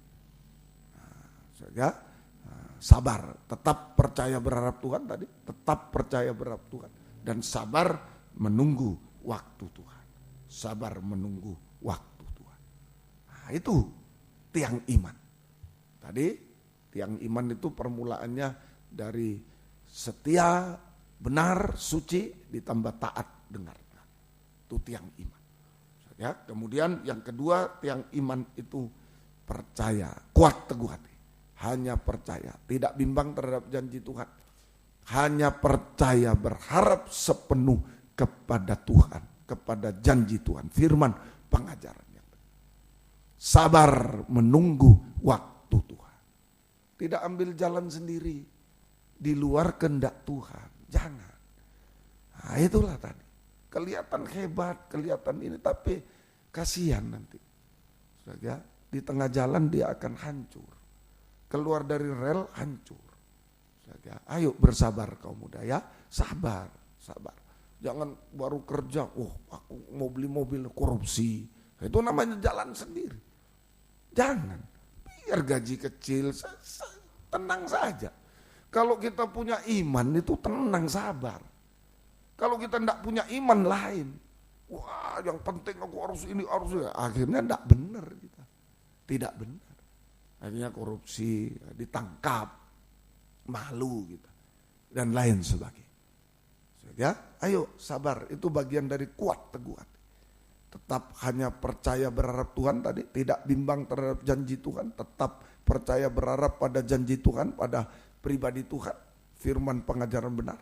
Sabar, tetap percaya berharap Tuhan tadi, tetap percaya berharap Tuhan. Dan sabar menunggu waktu Tuhan. Sabar menunggu waktu Tuhan. Nah itu tiang iman. Tadi tiang iman itu permulaannya dari setia, benar, suci, ditambah taat, dengar. Itu tiang iman. Ya, kemudian yang kedua tiang iman itu percaya, kuat teguh hati. Hanya percaya, tidak bimbang terhadap janji Tuhan. Hanya percaya, berharap sepenuh kepada Tuhan, kepada janji Tuhan, firman pengajarannya. Sabar menunggu waktu Tuhan. Tidak ambil jalan sendiri di luar kehendak Tuhan. Jangan. Nah, itulah tadi. Kelihatan hebat, kelihatan ini, tapi kasihan nanti. Saja di tengah jalan dia akan hancur. Keluar dari rel hancur. Saja, ayo bersabar kaum muda ya, sabar. Jangan baru kerja, aku mau beli mobil korupsi. Itu namanya jalan sendiri. Jangan, biar gaji kecil, tenang saja. Kalau kita punya iman itu tenang, sabar. Kalau kita tidak punya iman lain, wah yang penting aku harus ini, harus ini. Akhirnya tidak benar kita. Tidak benar. akhirnya korupsi, ditangkap, malu gitu, dan lain sebagainya. Ya, ayo sabar, itu bagian dari kuat teguh hati. Tetap hanya percaya berharap Tuhan tadi, tidak bimbang terhadap janji Tuhan, tetap percaya berharap pada janji Tuhan, pada pribadi Tuhan, firman pengajaran benar,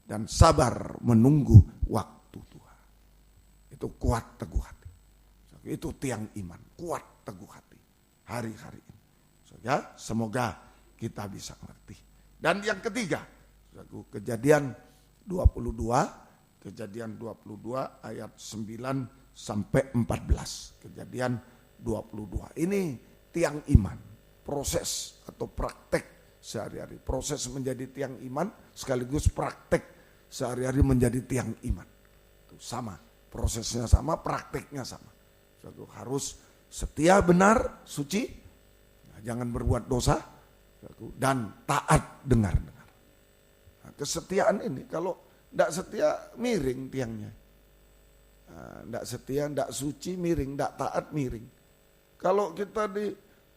dan sabar menunggu waktu Tuhan. Itu kuat teguh hati. Itu tiang iman, kuat teguh hati hari-hari ini. Ya, semoga kita bisa mengerti. Dan yang ketiga, Kejadian 22 ayat 9 sampai 14. Kejadian 22. Ini tiang iman, proses atau praktek sehari-hari. Proses menjadi tiang iman sekaligus praktek sehari-hari menjadi tiang iman. Itu sama, prosesnya sama, prakteknya sama. Harus setia, benar, suci, jangan berbuat dosa, dan taat dengar-dengar. Nah, kesetiaan ini kalau tidak setia miring tiangnya. Tidak setia, tidak suci miring, tidak taat miring. Kalau kita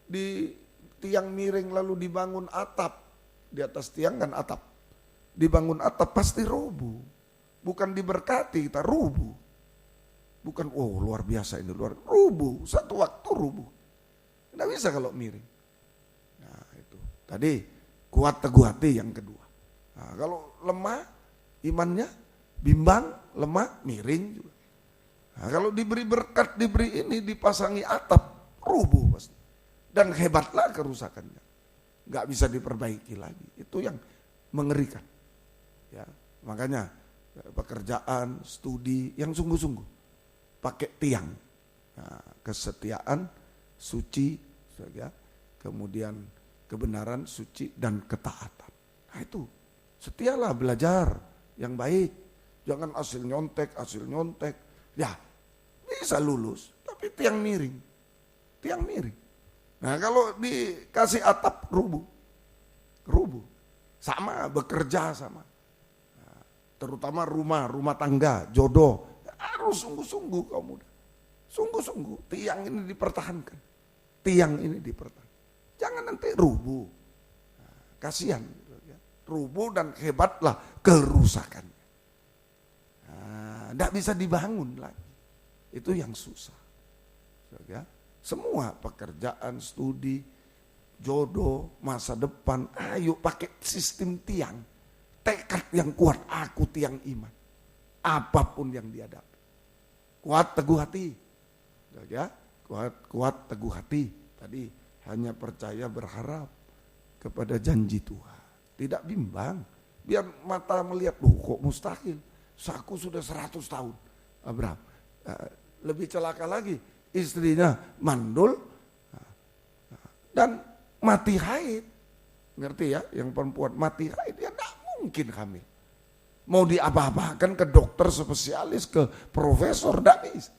di tiang miring lalu dibangun atap, di atas tiang kan atap, dibangun atap pasti rubuh. Bukan diberkati, kita rubuh. Bukan, oh luar biasa ini, rubuh, satu waktu rubuh. Tidak bisa kalau miring. Nah itu, tadi kuat teguh hati yang kedua. Nah, kalau lemah imannya, bimbang, lemah, miring juga. Nah, kalau diberi berkat, diberi ini, dipasangi atap, rubuh pasti. Dan hebatlah kerusakannya. Gak bisa diperbaiki lagi. Itu yang mengerikan. Ya, makanya pekerjaan, studi yang sungguh-sungguh. Pakai tiang. Nah, kesetiaan, suci, ya, kemudian kebenaran, suci, dan ketaatan. Nah itu, setialah belajar yang baik. Jangan hasil nyontek. Ya, bisa lulus, tapi tiang miring. Tiang miring. Nah kalau dikasih atap, rubuh. Sama, bekerja sama. Nah, terutama rumah tangga, jodoh. Harus sungguh-sungguh kaum muda. Sungguh-sungguh, tiang ini dipertahankan. Jangan nanti rubuh. Nah, kasihan. Rubuh dan hebatlah kerusakannya. Tidak bisa dibangun lagi. Itu yang susah. Ya. Semua pekerjaan, studi, jodoh, masa depan, ayo pakai sistem tiang. Tekad yang kuat, aku tiang iman. Apapun yang dihadapi. Kuat teguh hati. Ya, kuat teguh hati. Tadi hanya percaya berharap kepada janji Tuhan. Tidak bimbang. Biar mata melihat, kok mustahil. Aku sudah 100 tahun. Abraham. Lebih celaka lagi. Istrinya mandul. Dan mati haid. Ngerti ya? Yang perempuan mati haid. Ya tidak mungkin hamil. Mau diapa-apakan ke dokter spesialis, ke profesor. Tidak bisa.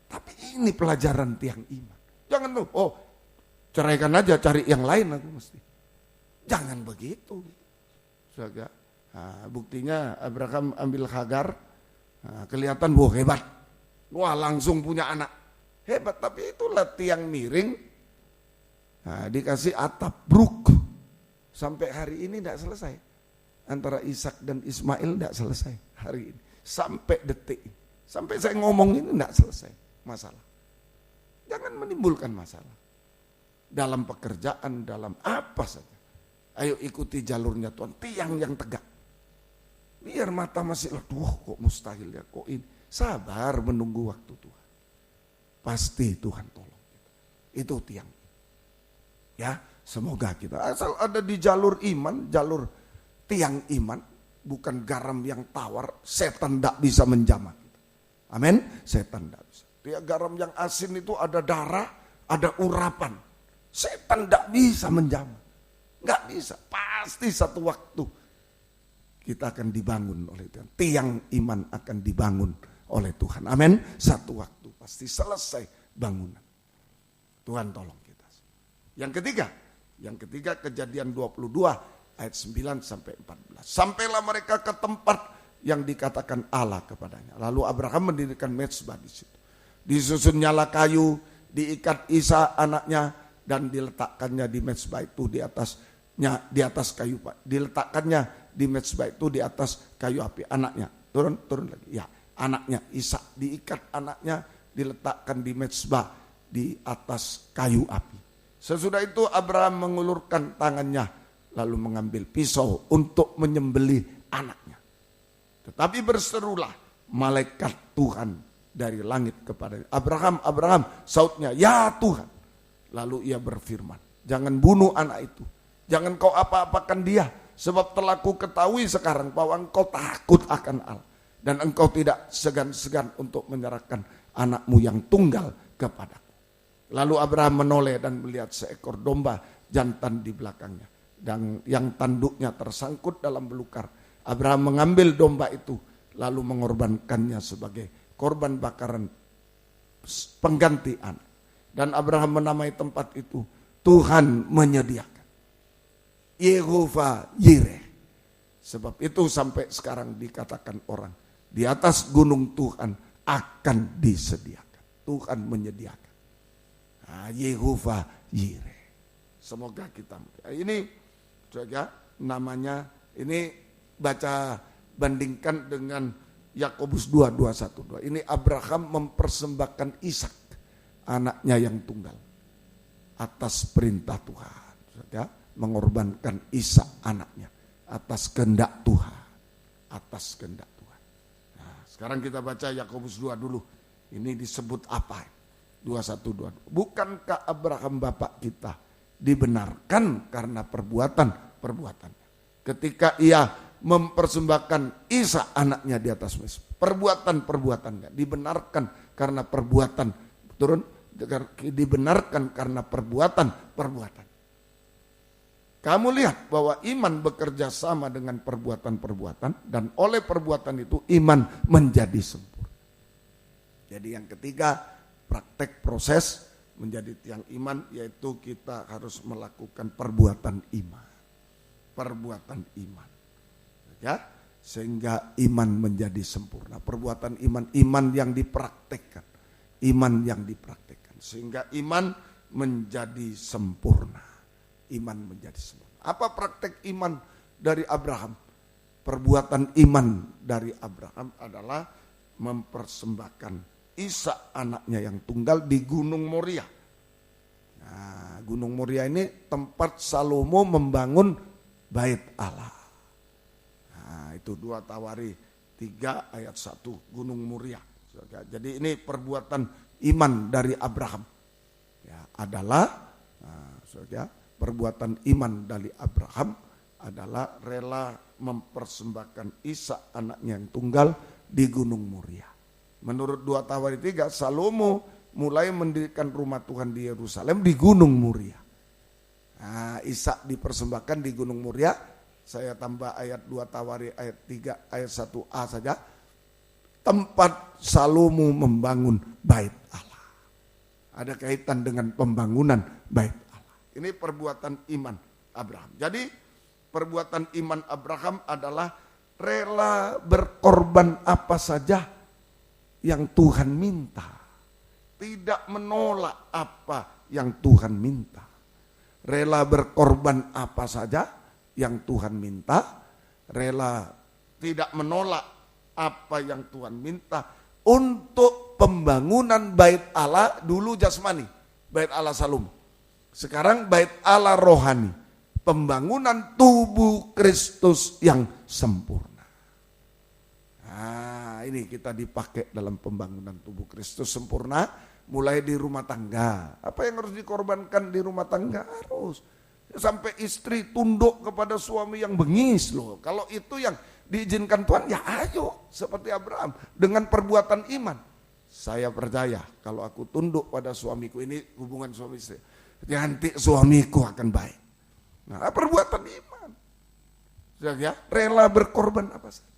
Tapi ini pelajaran tiang iman. Jangan tuh, ceraikan aja, cari yang lain aku mesti. Jangan begitu. Nah, buktinya Abraham ambil Hagar, nah, kelihatan hebat. Wah langsung punya anak. Hebat, tapi itulah tiang miring. Nah, dikasih atap bruk. Sampai hari ini tidak selesai. Antara Ishak dan Ismail tidak selesai hari ini. Sampai detik. Sampai saya ngomong ini tidak selesai masalah. Jangan menimbulkan masalah. Dalam pekerjaan, dalam apa saja. Ayo ikuti jalurnya Tuhan. Tiang yang tegak. Biar mata masih, kok mustahil ya, kok ini. Sabar menunggu waktu Tuhan. Pasti Tuhan tolong kita. Itu tiang. Ya, semoga kita asal ada di jalur iman, jalur tiang iman, bukan garam yang tawar, setan tidak bisa menjamah kita. Amin, setan tidak bisa. Dia garam yang asin itu ada darah, ada urapan. Setan tidak bisa menjamah. Nggak bisa, pasti satu waktu kita akan dibangun oleh Tuhan. Tiang iman akan dibangun oleh Tuhan. Amin. Satu waktu pasti selesai bangunan. Tuhan tolong kita. Yang ketiga Kejadian 22 ayat 9 sampai 14. Sampailah mereka ke tempat yang dikatakan Allah kepadanya. Lalu Abraham mendirikan mezbah di situ. Disusun nyala kayu, diikat Isa anaknya dan diletakkannya di mezbah itu di atas kayu, diletakkannya di mezbah itu di atas kayu api. Anaknya turun lagi, ya anaknya Ishak, diikat anaknya, diletakkan di mezbah di atas kayu api. Sesudah itu Abraham mengulurkan tangannya lalu mengambil pisau untuk menyembelih anaknya. Tetapi berserulah malaikat Tuhan dari langit kepada Abraham, Abraham, sautnya, ya Tuhan. Lalu ia berfirman, jangan bunuh anak itu, jangan kau apa-apakan dia, sebab telah ku ketahui sekarang bahwa engkau takut akan Allah, dan engkau tidak segan-segan untuk menyerahkan anakmu yang tunggal kepadaku. Lalu Abraham menoleh dan melihat seekor domba jantan di belakangnya, dan yang tanduknya tersangkut dalam belukar. Abraham mengambil domba itu lalu mengorbankannya sebagai korban bakaran pengganti anak. Dan Abraham menamai tempat itu Tuhan menyediakan, Yehovah Yireh. Sebab itu sampai sekarang dikatakan orang, di atas gunung Tuhan akan disediakan. Tuhan menyediakan. Yehovah Yireh. Semoga kita ini juga namanya, ini baca bandingkan dengan Yakobus 2:21. Ini Abraham mempersembahkan Ishak, anaknya yang tunggal, atas perintah Tuhan. Ya, mengorbankan Ishak anaknya atas kehendak Tuhan, atas kehendak Tuhan. Nah, sekarang kita baca Yakobus 2 dulu. Ini disebut apa? 21:22. Bukankah Abraham bapak kita dibenarkan karena perbuatan-perbuatannya ketika ia mempersembahkan Ishak anaknya di atas mezbah? Perbuatan-perbuatannya dibenarkan karena perbuatan, dibenarkan karena perbuatan-perbuatan. Kamu lihat bahwa iman bekerja sama dengan perbuatan-perbuatan, dan oleh perbuatan itu iman menjadi sempurna. Jadi yang ketiga, praktek proses menjadi tiang iman, yaitu kita harus melakukan perbuatan iman. Perbuatan iman. Ya, sehingga iman menjadi sempurna. Perbuatan iman yang dipraktekkan. Iman yang dipraktekkan sehingga iman menjadi sempurna. Iman menjadi sempurna. Apa praktek iman dari Abraham? Perbuatan iman dari Abraham adalah mempersembahkan Ishak anaknya yang tunggal di Gunung Moria. Nah, Gunung Moria ini tempat Salomo membangun bait Allah. Nah, itu 2 Tawari 3 ayat 1, Gunung Moria. Jadi ini perbuatan iman dari Abraham. Ya, adalah perbuatan iman dari Abraham adalah rela mempersembahkan Ishak anaknya yang tunggal di Gunung Moria. Menurut 2 Tawari 3, Salomo mulai mendirikan rumah Tuhan di Yerusalem di Gunung Moria. Nah, Ishak dipersembahkan di Gunung Moria. Saya tambah ayat 2 Tawari ayat 3 ayat 1a saja. Tempat Salomo membangun bait Allah. Ada kaitan dengan pembangunan bait Allah. Ini perbuatan iman Abraham. Jadi perbuatan iman Abraham adalah rela berkorban apa saja yang Tuhan minta. Tidak menolak apa yang Tuhan minta. Rela berkorban apa saja yang Tuhan minta. Rela tidak menolak apa yang Tuhan minta untuk pembangunan bait Allah. Dulu jasmani, bait Allah Salomo. Sekarang bait Allah rohani, pembangunan tubuh Kristus yang sempurna. Nah, ini kita dipakai dalam pembangunan tubuh Kristus sempurna, mulai di rumah tangga. Apa yang harus dikorbankan di rumah tangga? Harus sampai istri tunduk kepada suami yang bengis loh. Kalau itu yang diizinkan Tuhan, ya ayo seperti Abraham dengan perbuatan iman. Saya percaya kalau aku tunduk pada suamiku, ini hubungan suami istri, nanti suamiku akan baik. Nah, perbuatan iman. Ya, rela berkorban apa saja.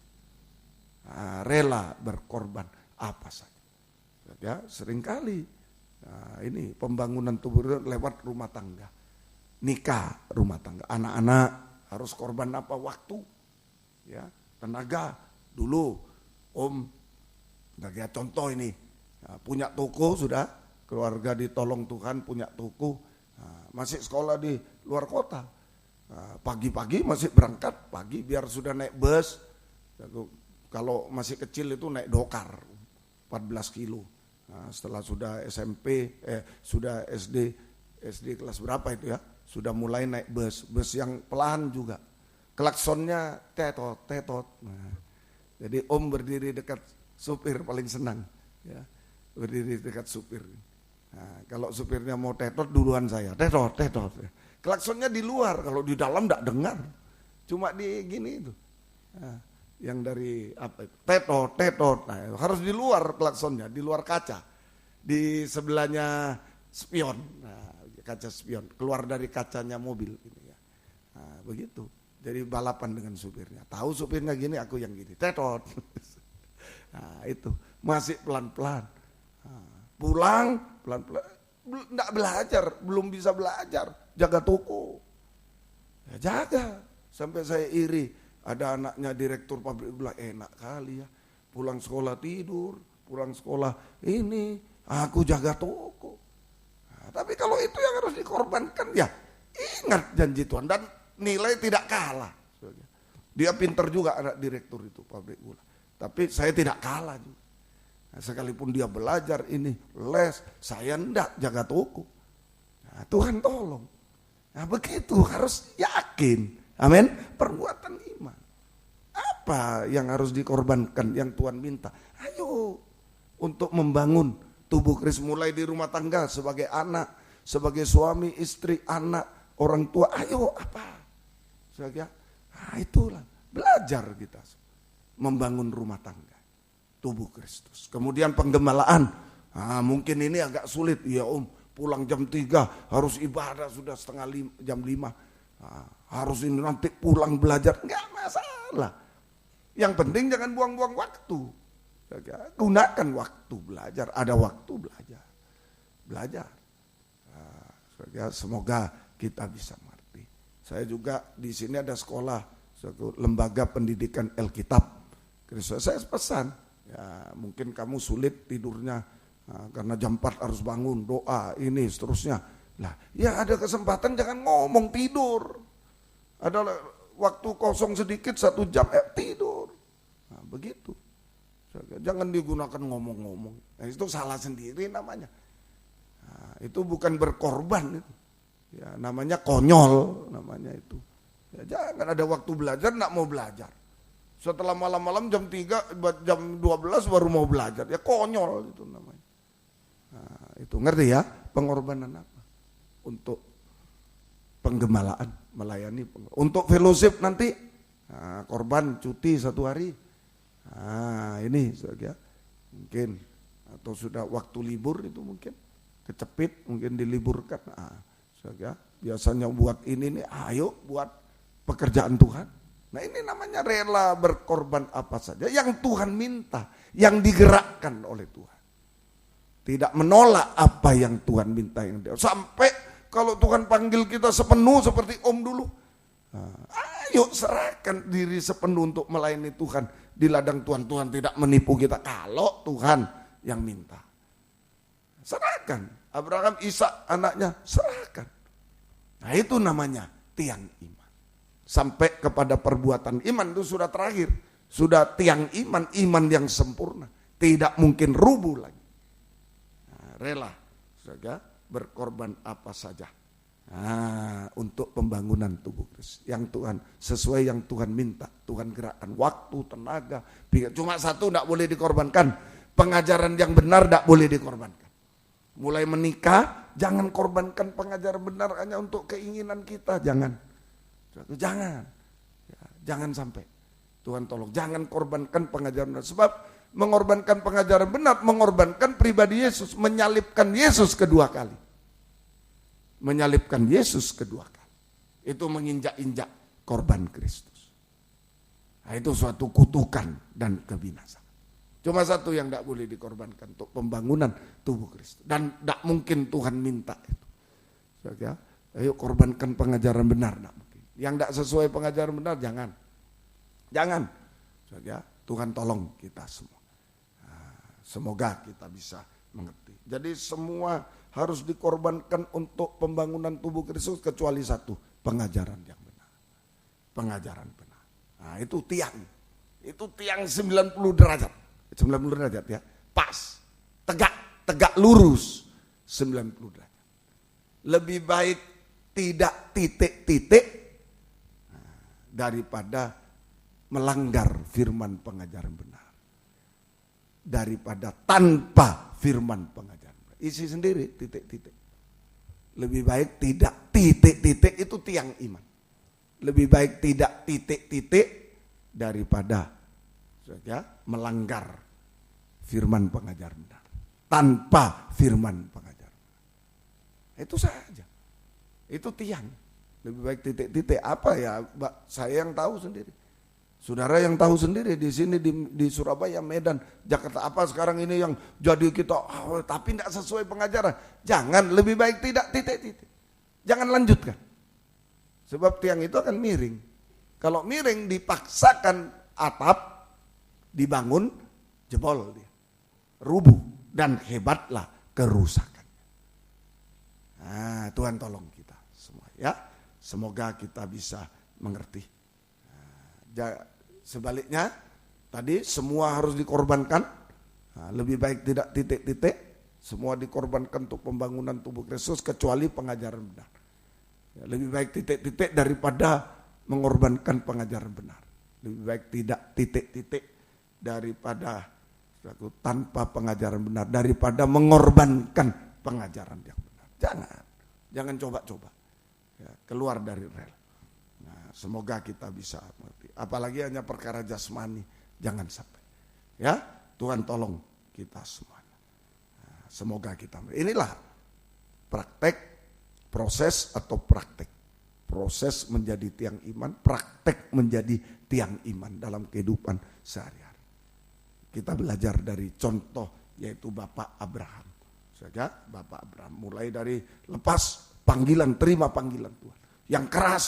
Nah, rela berkorban apa saja. Ya, seringkali ini pembangunan tubuh lewat rumah tangga. Nikah rumah tangga, anak-anak harus korban apa? Waktu, ya, tenaga. Dulu Om, sebagai contoh ini, punya toko sudah, keluarga ditolong Tuhan punya toko, Masih sekolah di luar kota. Pagi-pagi masih berangkat pagi biar sudah naik bus. Kalau masih kecil itu naik dokar 14 kilo. Setelah sudah SMP, sudah SD kelas berapa itu ya, sudah mulai naik bus yang pelan juga. Klaksonnya tetot. Jadi om berdiri dekat supir paling senang, ya, berdiri dekat supir. Kalau supirnya mau tetot duluan saya, tetot. Klaksonnya di luar, kalau di dalam enggak dengar, cuma di gini itu. Yang dari apa itu? Tetot. Nah, harus di luar klaksonnya, di luar kaca, di sebelahnya spion, kaca spion, keluar dari kacanya mobil, gitu ya. Begitu. Jadi balapan dengan supirnya. Tahu supirnya gini, aku yang gini. Tetot. Itu masih pelan-pelan. Pulang pelan-pelan. Enggak belajar, belum bisa belajar. Jaga toko. Ya jaga. Sampai saya iri. Ada anaknya direktur pabrik bilang, enak kali ya. Pulang sekolah tidur, pulang sekolah ini. Aku jaga toko. Tapi kalau itu yang harus dikorbankan, ya ingat janji Tuhan. Dan nilai tidak kalah. Dia pintar juga anak direktur itu pabrik gula. Tapi saya tidak kalah juga. Sekalipun dia belajar ini, les, saya enggak jaga toko. Tuhan tolong. Begitu harus yakin. Amin. Perbuatan iman. Apa yang harus dikorbankan yang Tuhan minta? Ayo untuk membangun tubuh Kristus mulai di rumah tangga sebagai anak, sebagai suami, istri, anak, orang tua. Ayo apa? Itulah belajar kita membangun rumah tangga tubuh Kristus. Kemudian penggembalaan, mungkin ini agak sulit ya om, pulang jam 3 harus ibadah sudah jam 5, harus ini nanti pulang belajar, enggak masalah. Yang penting jangan buang-buang waktu, gunakan waktu belajar, ada waktu belajar. Semoga kita bisa mengerti. Saya juga di sini ada sekolah, suatu lembaga pendidikan Alkitab. Saya pesan, ya mungkin kamu sulit tidurnya karena jam 4 harus bangun, doa, ini seterusnya. Lah, ya ada kesempatan jangan ngomong tidur. Ada waktu kosong sedikit 1 jam tidur. Begitu. Jangan digunakan ngomong-ngomong. Itu salah sendiri namanya. Itu bukan berkorban itu. Ya, namanya konyol namanya itu. Ya, jangan ada waktu belajar enggak mau belajar. Setelah malam-malam jam 3, jam 12 baru mau belajar. Ya konyol itu namanya. Itu ngerti ya? Pengorbanan apa? Untuk penggembalaan, melayani. Untuk fellowship nanti korban cuti 1 hari. Ini ya, mungkin atau sudah waktu libur itu mungkin kecepit, mungkin diliburkan. Ya, biasanya buat ini nih, ayo buat pekerjaan Tuhan. Nah ini namanya rela berkorban apa saja yang Tuhan minta, yang digerakkan oleh Tuhan. Tidak menolak apa yang Tuhan minta, sampai kalau Tuhan panggil kita sepenuh seperti om dulu, ayo serahkan diri sepenuh untuk melayani Tuhan di ladang Tuhan. Tuhan tidak menipu kita kalau Tuhan yang minta. Serahkan. Abraham, Ishak anaknya serahkan. Nah itu namanya tiang iman. Sampai kepada perbuatan iman itu sudah terakhir. Sudah tiang iman, iman yang sempurna. Tidak mungkin rubuh lagi. Rela saja berkorban apa saja. Untuk pembangunan tubuh Kristus. Yang Tuhan, sesuai yang Tuhan minta. Tuhan gerakkan waktu, tenaga. Cuma satu tidak boleh dikorbankan. Pengajaran yang benar tidak boleh dikorbankan. Mulai menikah, jangan korbankan pengajaran benar hanya untuk keinginan kita, jangan sampai. Tuhan tolong, jangan korbankan pengajaran benar. Sebab mengorbankan pengajaran benar, mengorbankan pribadi Yesus, menyalibkan Yesus kedua kali. Itu menginjak-injak korban Kristus. Nah, itu suatu kutukan dan kebinasaan. Cuma satu yang tidak boleh dikorbankan untuk pembangunan tubuh Kristus. Dan tidak mungkin Tuhan minta itu. Ayo korbankan pengajaran benar. Tidak mungkin. Yang tidak sesuai pengajaran benar jangan. Tuhan tolong kita semua. Semoga kita bisa mengerti. Jadi semua harus dikorbankan untuk pembangunan tubuh Kristus kecuali satu, pengajaran yang benar. Pengajaran benar. Nah, itu tiang 90 derajat. 90 derajat ya. Pas. Tegak lurus 90 derajat. Lebih baik tidak titik-titik daripada melanggar firman pengajaran benar. Daripada tanpa firman pengajaran benar. Isi sendiri titik-titik. Lebih baik tidak titik-titik, itu tiang iman. Lebih baik tidak titik-titik daripada melanggar firman pengajaran benar. Tanpa firman pengajaran. Itu saja. Itu tiang. Lebih baik titik-titik. Apa ya? Saya yang tahu sendiri. Saudara yang tahu sendiri di sini di Surabaya, Medan, Jakarta, apa sekarang ini yang jadi kita tapi tidak sesuai pengajaran. Jangan, lebih baik tidak titik-titik. Jangan lanjutkan. Sebab tiang itu akan miring. Kalau miring dipaksakan atap dibangun, jebol dia. Rubuh dan hebatlah kerusakan. Nah, Tuhan tolong kita semua ya. Semoga kita bisa mengerti. Sebaliknya, tadi semua harus dikorbankan. Nah, lebih baik tidak titik-titik. Semua dikorbankan untuk pembangunan tubuh Kristus kecuali pengajaran benar. Ya, lebih baik titik-titik daripada mengorbankan pengajaran benar. Lebih baik tidak titik-titik daripada tanpa pengajaran benar, daripada mengorbankan pengajaran yang benar. Jangan coba-coba ya, keluar dari rel. Nah, semoga kita bisa mengerti. Apalagi hanya perkara jasmani, jangan sampai. Ya, Tuhan tolong kita semuanya. Nah, semoga kita. Inilah praktek, proses atau praktek. Proses menjadi tiang iman, praktek menjadi tiang iman dalam kehidupan sehari-hari. Kita belajar dari contoh yaitu Bapak Abraham. Saja Bapak Abraham mulai dari lepas panggilan, terima panggilan Tuhan. Yang keras,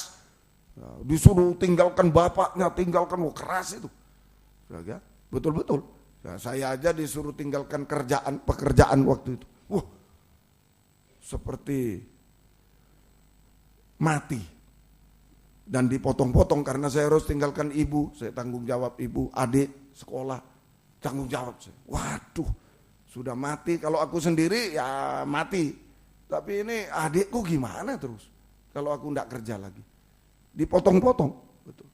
disuruh tinggalkan bapaknya, keras itu. Saja betul-betul. Saya aja disuruh tinggalkan pekerjaan waktu itu. Seperti mati. Dan dipotong-potong karena saya harus tinggalkan ibu, saya tanggung jawab ibu, adik, sekolah, tanggung jawab saya. Waduh, sudah mati. Kalau aku sendiri ya mati. Tapi ini adikku gimana terus? Kalau aku enggak kerja lagi. Dipotong-potong. Betul.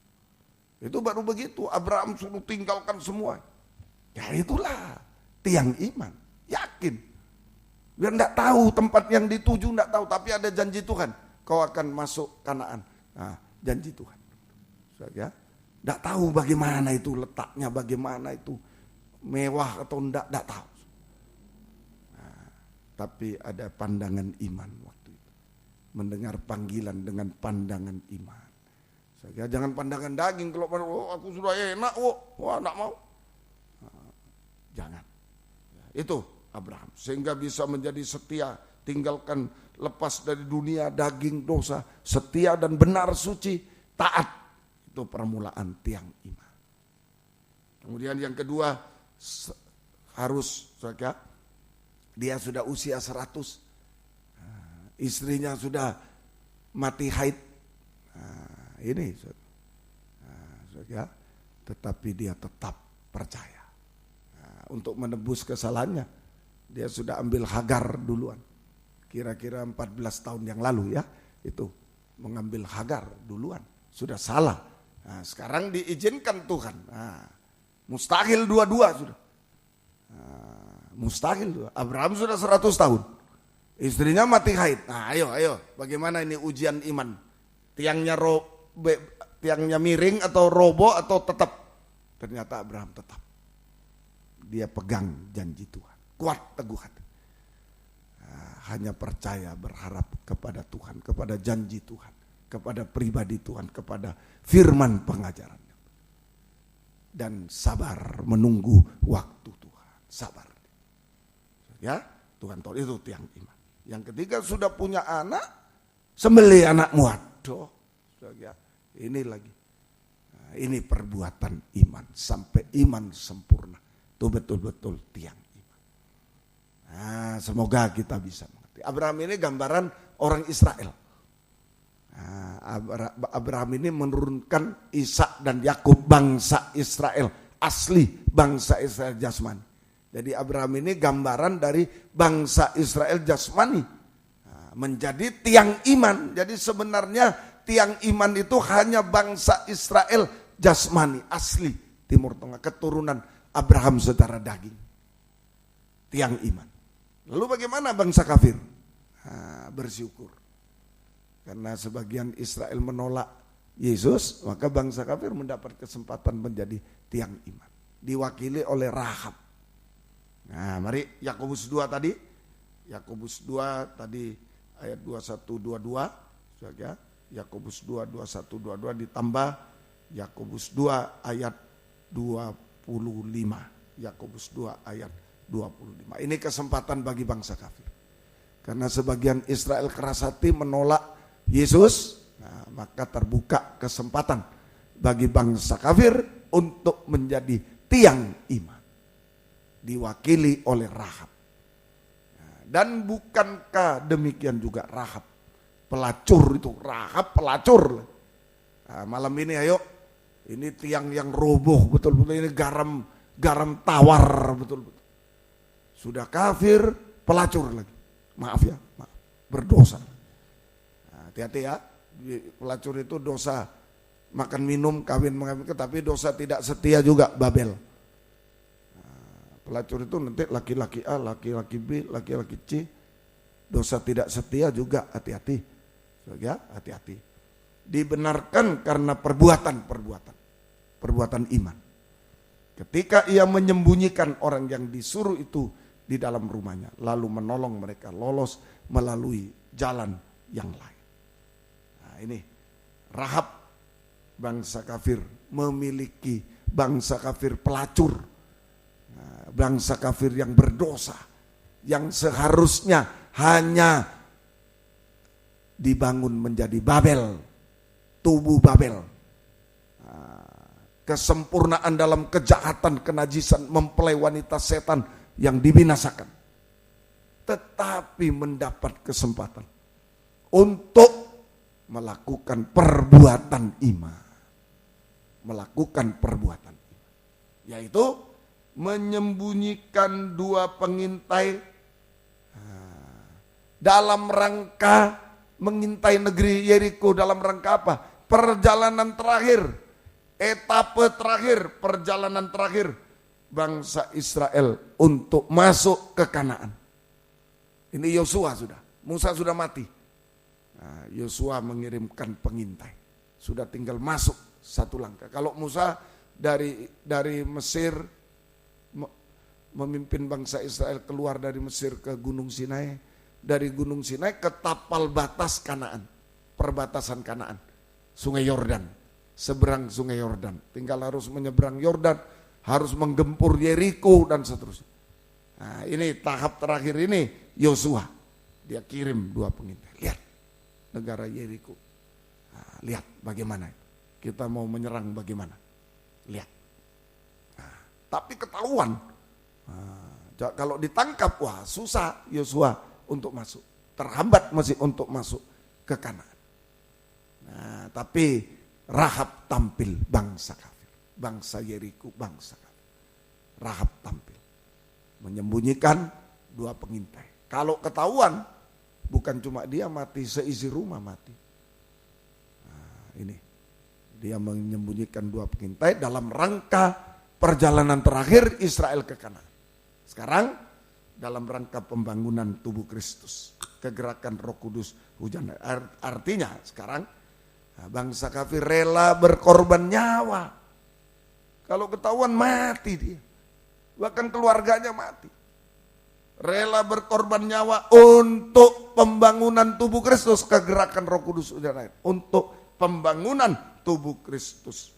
Itu baru begitu, Abraham suruh tinggalkan semua. Ya itulah tiang iman, yakin. Dia enggak tahu tempat yang dituju, enggak tahu. Tapi ada janji Tuhan, kau akan masuk Kanaan. Nah, janji Tuhan. Ya, enggak tahu bagaimana itu letaknya, bagaimana itu mewah atau enggak tahu. Nah, tapi ada pandangan iman waktu itu. Mendengar panggilan dengan pandangan iman. Ya, jangan pandangan daging. Kalau aku sudah enak, enggak mau. Nah, jangan. Ya, itu Abraham. Sehingga bisa menjadi setia, tinggalkan, lepas dari dunia, daging, dosa, setia dan benar, suci, taat. Itu permulaan tiang iman. Kemudian yang kedua, harus dia sudah usia 100, istrinya sudah mati haid. Ini tetapi dia tetap percaya. Untuk menebus kesalahannya, dia sudah ambil Hagar duluan. Kira-kira 14 tahun yang lalu ya, itu mengambil Hagar duluan. Sudah salah. Nah, sekarang diizinkan Tuhan. Nah, mustahil dua-dua sudah. Mustahil. Abraham sudah 100 tahun. Istrinya mati haid. Nah, ayo. Bagaimana ini ujian iman? Tiangnya miring atau roboh atau tetap? Ternyata Abraham tetap. Dia pegang janji Tuhan. Kuat teguh hati. Hanya percaya, berharap kepada Tuhan, kepada janji Tuhan, kepada pribadi Tuhan, kepada firman pengajarannya. Dan sabar menunggu waktu Tuhan. Sabar. Ya, Tuhan tahu itu tiang iman. Yang ketiga sudah punya anak, sembelih anakmu. Waduh, ya, ini lagi. Nah, ini perbuatan iman sampai iman sempurna. Itu betul-betul tiang iman. Nah, semoga kita bisa mengerti. Abraham ini gambaran orang Israel. Nah, Abraham ini menurunkan Ishak dan Yakub, bangsa Israel, asli bangsa Israel jasmani. Jadi Abraham ini gambaran dari bangsa Israel jasmani, nah, menjadi tiang iman. Jadi sebenarnya tiang iman itu hanya bangsa Israel jasmani, asli Timur Tengah, keturunan Abraham secara daging. Tiang iman. Lalu bagaimana bangsa kafir? Nah, bersyukur. Karena sebagian Israel menolak Yesus, maka bangsa kafir mendapat kesempatan menjadi tiang iman. Diwakili oleh Rahab. Nah, mari Yakobus 2 tadi. Yakobus 2 tadi ayat 21-22. Ya, Yakobus 2, 21-22 ditambah Yakobus 2 ayat 25. Yakobus 2 ayat 25. Ini kesempatan bagi bangsa kafir. Karena sebagian Israel keras hati menolak Yesus, nah, maka terbuka kesempatan bagi bangsa kafir untuk menjadi tiang iman, diwakili oleh Rahab. Nah, dan bukankah demikian juga Rahab pelacur itu, Rahab pelacur. Nah, malam ini ayo, ini tiang yang roboh betul-betul, ini garam tawar betul-betul. Sudah kafir, pelacur lagi. Maaf ya, maaf, berdosa. Hati-hati ya, pelacur itu dosa makan minum, kawin mengambil, tapi dosa tidak setia juga, Babel. Nah, pelacur itu nanti laki-laki A, laki-laki B, laki-laki C, dosa tidak setia juga, hati-hati. Ya, hati-hati. Dibenarkan karena perbuatan iman. Ketika ia menyembunyikan orang yang disuruh itu di dalam rumahnya, lalu menolong mereka lolos melalui jalan yang lain. Ini Rahab, bangsa kafir memiliki bangsa kafir pelacur, bangsa kafir yang berdosa, yang seharusnya hanya dibangun menjadi Babel, tubuh Babel, kesempurnaan dalam kejahatan, kenajisan, mempelai wanita setan yang dibinasakan, tetapi mendapat kesempatan untuk melakukan perbuatan iman. Melakukan perbuatan iman. Yaitu menyembunyikan dua pengintai dalam rangka mengintai negeri Yeriko. Dalam rangka apa? Perjalanan terakhir, etape terakhir, perjalanan terakhir bangsa Israel untuk masuk ke Kanaan. Ini Yosua sudah, Musa sudah mati. Yosua mengirimkan pengintai, sudah tinggal masuk satu langkah. Kalau Musa dari Mesir memimpin bangsa Israel keluar dari Mesir ke Gunung Sinai, dari Gunung Sinai ke tapal batas Kanaan, perbatasan Kanaan, Sungai Yordan, seberang Sungai Yordan, tinggal harus menyeberang Yordan, harus menggempur Yeriko dan seterusnya. Nah, ini tahap terakhir ini Yosua, dia kirim dua pengintai. Lihat negara Yeriko. Nah, lihat bagaimana kita mau menyerang, bagaimana. Lihat. Nah, tapi ketahuan. Nah, kalau ditangkap, wah susah Yosua untuk masuk. Terhambat masih untuk masuk ke Kanaan. Nah, tapi Rahab tampil, bangsa kafir. Bangsa Yeriko, bangsa kafir. Rahab tampil. Menyembunyikan dua pengintai. Kalau ketahuan, bukan cuma dia mati, seisi rumah mati. Nah, ini dia menyembunyikan dua pengintai dalam rangka perjalanan terakhir Israel ke Kanaan. Sekarang dalam rangka pembangunan tubuh Kristus, kegerakan Roh Kudus, hujan. Artinya sekarang bangsa kafir rela berkorban nyawa. Kalau ketahuan mati dia, bahkan keluarganya mati. Rela berkorban nyawa untuk pembangunan tubuh Kristus, kegerakan Roh Kudus untuk pembangunan tubuh Kristus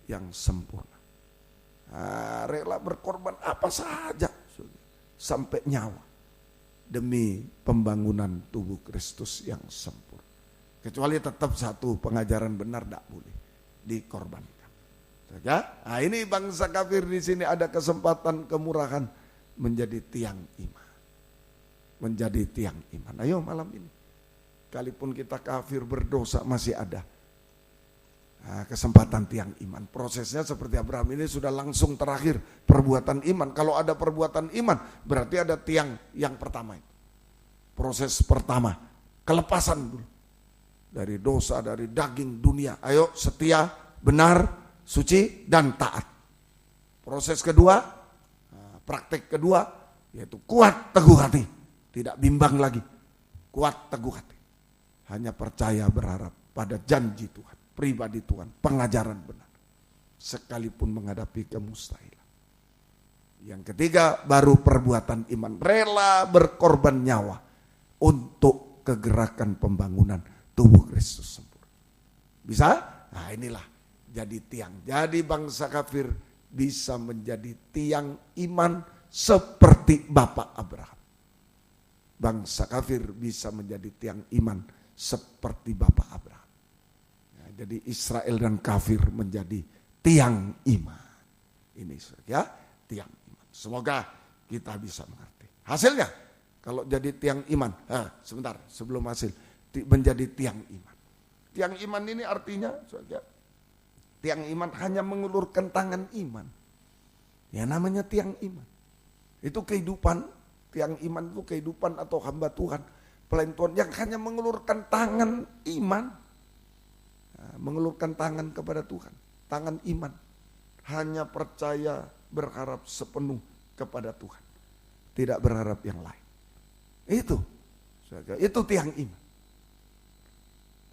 yang sempurna. Nah, rela berkorban apa saja sampai nyawa demi pembangunan tubuh Kristus yang sempurna. Kecuali tetap satu, pengajaran benar tidak boleh dikorbankan. Ya? Nah, ini bangsa kafir di sini ada kesempatan kemurahan menjadi tiang iman. menjadi tiang iman. Ayo malam ini, sekalipun kita kafir berdosa masih ada kesempatan tiang iman. Prosesnya seperti Abraham ini sudah langsung terakhir perbuatan iman. Kalau ada perbuatan iman berarti ada tiang yang pertama itu. Proses pertama, kelepasan dulu dari dosa, dari daging dunia. Ayo setia, benar, suci, dan taat. Proses kedua, praktek kedua, yaitu kuat teguh hati. Tidak bimbang lagi, kuat teguh hati. Hanya percaya berharap pada janji Tuhan, pribadi Tuhan, pengajaran benar. Sekalipun menghadapi kemustahilan. Yang ketiga, baru perbuatan iman. Rela berkorban nyawa untuk kegerakan pembangunan tubuh Kristus sempurna. Bisa? Nah inilah jadi tiang. Jadi bangsa kafir bisa menjadi tiang iman seperti Bapak Abraham. Bangsa kafir bisa menjadi tiang iman seperti Bapak Abraham. Ya, jadi Israel dan kafir menjadi tiang iman. Ini ya, tiang iman. Semoga kita bisa mengerti. Hasilnya, kalau jadi tiang iman, sebentar sebelum hasil, menjadi tiang iman. Tiang iman ini artinya, ya, tiang iman hanya mengulurkan tangan iman. Ya namanya tiang iman. Itu kehidupan. Tiang iman itu kehidupan atau hamba Tuhan, pelayan Tuhan yang hanya mengulurkan tangan iman. Mengulurkan tangan kepada Tuhan, tangan iman. Hanya percaya, berharap sepenuh kepada Tuhan. Tidak berharap yang lain. Itu tiang iman.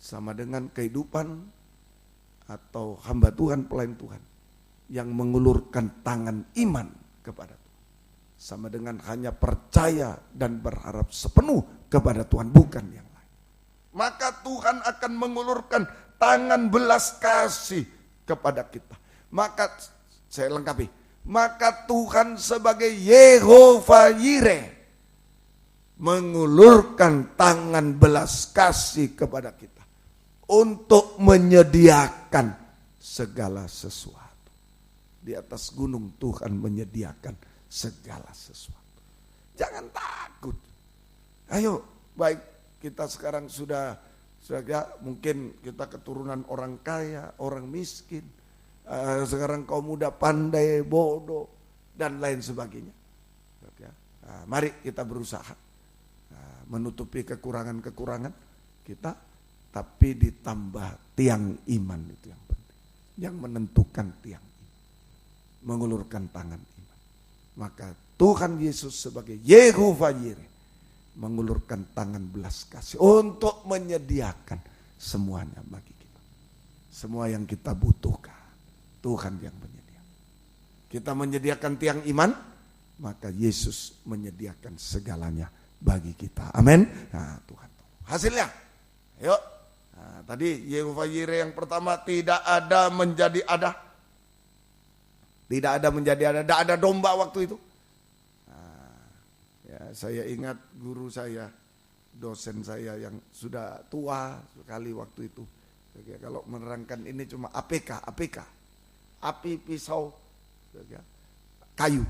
Sama dengan kehidupan atau hamba Tuhan, pelayan Tuhan yang mengulurkan tangan iman kepada Tuhan. Sama dengan hanya percaya dan berharap sepenuh kepada Tuhan, bukan yang lain. Maka Tuhan akan mengulurkan tangan belas kasih kepada kita. Maka saya lengkapi, maka Tuhan sebagai Yehovah Yireh mengulurkan tangan belas kasih kepada kita untuk menyediakan segala sesuatu. Di atas gunung Tuhan menyediakan segala sesuatu. Jangan takut. Ayo, baik kita sekarang sudah mungkin kita keturunan orang kaya, orang miskin. Sekarang kaum muda pandai, bodoh, dan lain sebagainya. Mari kita berusaha menutupi kekurangan-kekurangan kita, tapi ditambah tiang iman itu yang penting. Yang menentukan tiang iman. Mengulurkan tangan iman. Maka Tuhan Yesus sebagai Yehovah Yireh mengulurkan tangan belas kasih untuk menyediakan semuanya bagi kita. Semua yang kita butuhkan, Tuhan yang menyediakan. Kita menyediakan tiang iman, maka Yesus menyediakan segalanya bagi kita. Amin. Nah, Tuhan. Hasilnya, yuk. Nah, tadi Yehovah Yireh yang pertama, tidak ada menjadi ada. Tidak ada menjadi ada, tidak ada domba waktu itu. Nah, ya, saya ingat guru saya, dosen saya yang sudah tua sekali waktu itu. Kalau menerangkan ini cuma APK, api, pisau, kayu.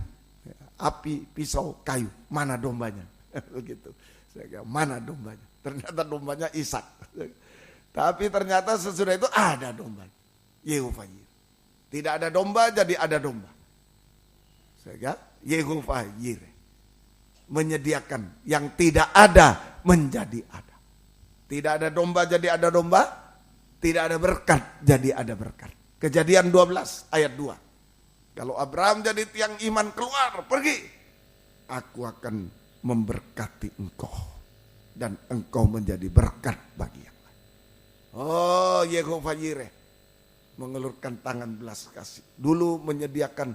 Api, pisau, kayu. Mana dombanya? Begitu. Mana dombanya? Ternyata dombanya Ishak. Tapi ternyata sesudah itu ada dombanya. Yehovah Yireh. Tidak ada domba jadi ada domba. Sehingga Yehovah Yireh menyediakan yang tidak ada menjadi ada. Tidak ada domba jadi ada domba. Tidak ada berkat jadi ada berkat. Kejadian 12 ayat 2. Kalau Abraham jadi tiang iman, keluar, pergi. Aku akan memberkati engkau. Dan engkau menjadi berkat bagi yang lain. Oh, Yehovah Yireh mengelurkan tangan belas kasih. Dulu menyediakan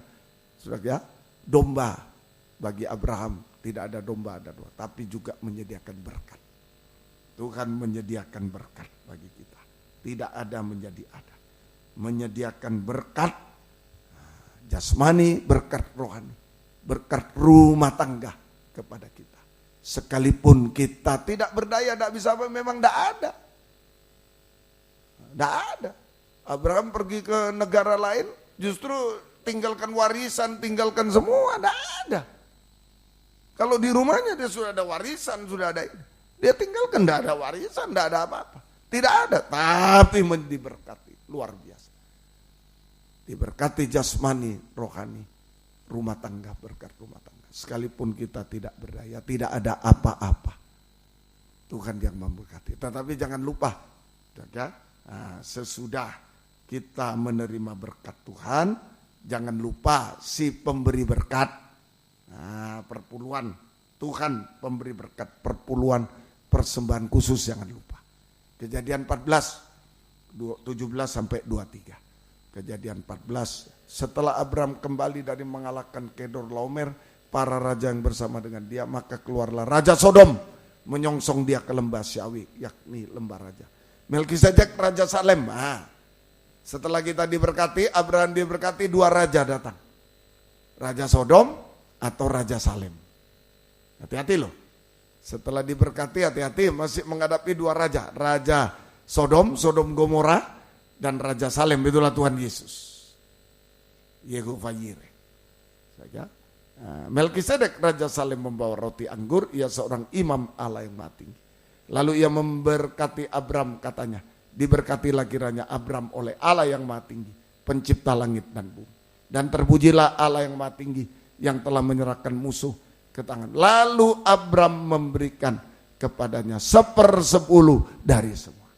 domba bagi Abraham. Tidak ada domba, ada dua. Tapi juga menyediakan berkat. Tuhan menyediakan berkat bagi kita. Tidak ada menjadi ada. Menyediakan berkat jasmani, berkat rohani. Berkat rumah tangga kepada kita. Sekalipun kita tidak berdaya, tidak bisa apa, memang tidak ada. Tidak ada. Abraham pergi ke negara lain, justru tinggalkan warisan, tinggalkan semua, tidak ada. Kalau di rumahnya dia sudah ada warisan, sudah ada ini. Dia tinggalkan, tidak ada warisan, tidak ada apa-apa. Tidak ada, tapi diberkati. Luar biasa. Diberkati jasmani, rohani, rumah tangga, berkat rumah tangga. Sekalipun kita tidak berdaya, tidak ada apa-apa. Tuhan yang memberkati. Tetapi jangan lupa, ya, sesudah kita menerima berkat Tuhan, jangan lupa si pemberi berkat. Perpuluhan Tuhan pemberi berkat, perpuluhan persembahan khusus, jangan lupa. Kejadian 14 17 sampai 23. Kejadian 14, setelah Abram kembali dari mengalahkan Kedorlaomer, para raja yang bersama dengan dia, maka keluarlah Raja Sodom menyongsong dia ke lembah Syawi, yakni lembah raja. Melkisedek Raja Salem. Setelah kita diberkati, Abraham diberkati, dua raja datang. Raja Sodom atau Raja Salem. Hati-hati loh. Setelah diberkati, hati-hati, masih menghadapi dua raja. Raja Sodom, Sodom Gomora, dan Raja Salem. Itulah Tuhan Yesus. Yehovah Yireh. Saja. Melkisedek Raja Salem membawa roti anggur. Ia seorang imam Allah yang Maha Tinggi. Lalu ia memberkati Abram, katanya, diberkatilah kiranya Abram oleh Allah yang Maha Tinggi, pencipta langit dan bumi. Dan terpujilah Allah yang Maha Tinggi, yang telah menyerahkan musuh ke tangan. Lalu Abram memberikan kepadanya 1/10 dari semua.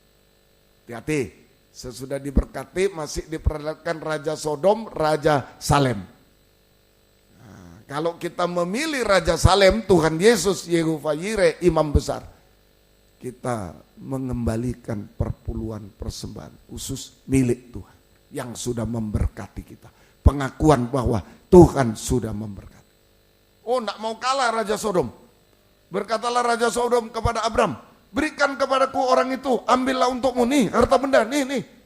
Hati-hati, sesudah diberkati masih diperlihatkan Raja Sodom, Raja Salem. Kalau kita memilih Raja Salem, Tuhan Yesus, Yehovah Yireh, imam besar, kita mengembalikan perpuluhan persembahan khusus milik Tuhan yang sudah memberkati kita. Pengakuan bahwa Tuhan sudah memberkati. Oh, tidak mau kalah Raja Sodom. Berkatalah Raja Sodom kepada Abram, berikan kepadaku orang itu, ambillah untukmu nih harta benda, nih.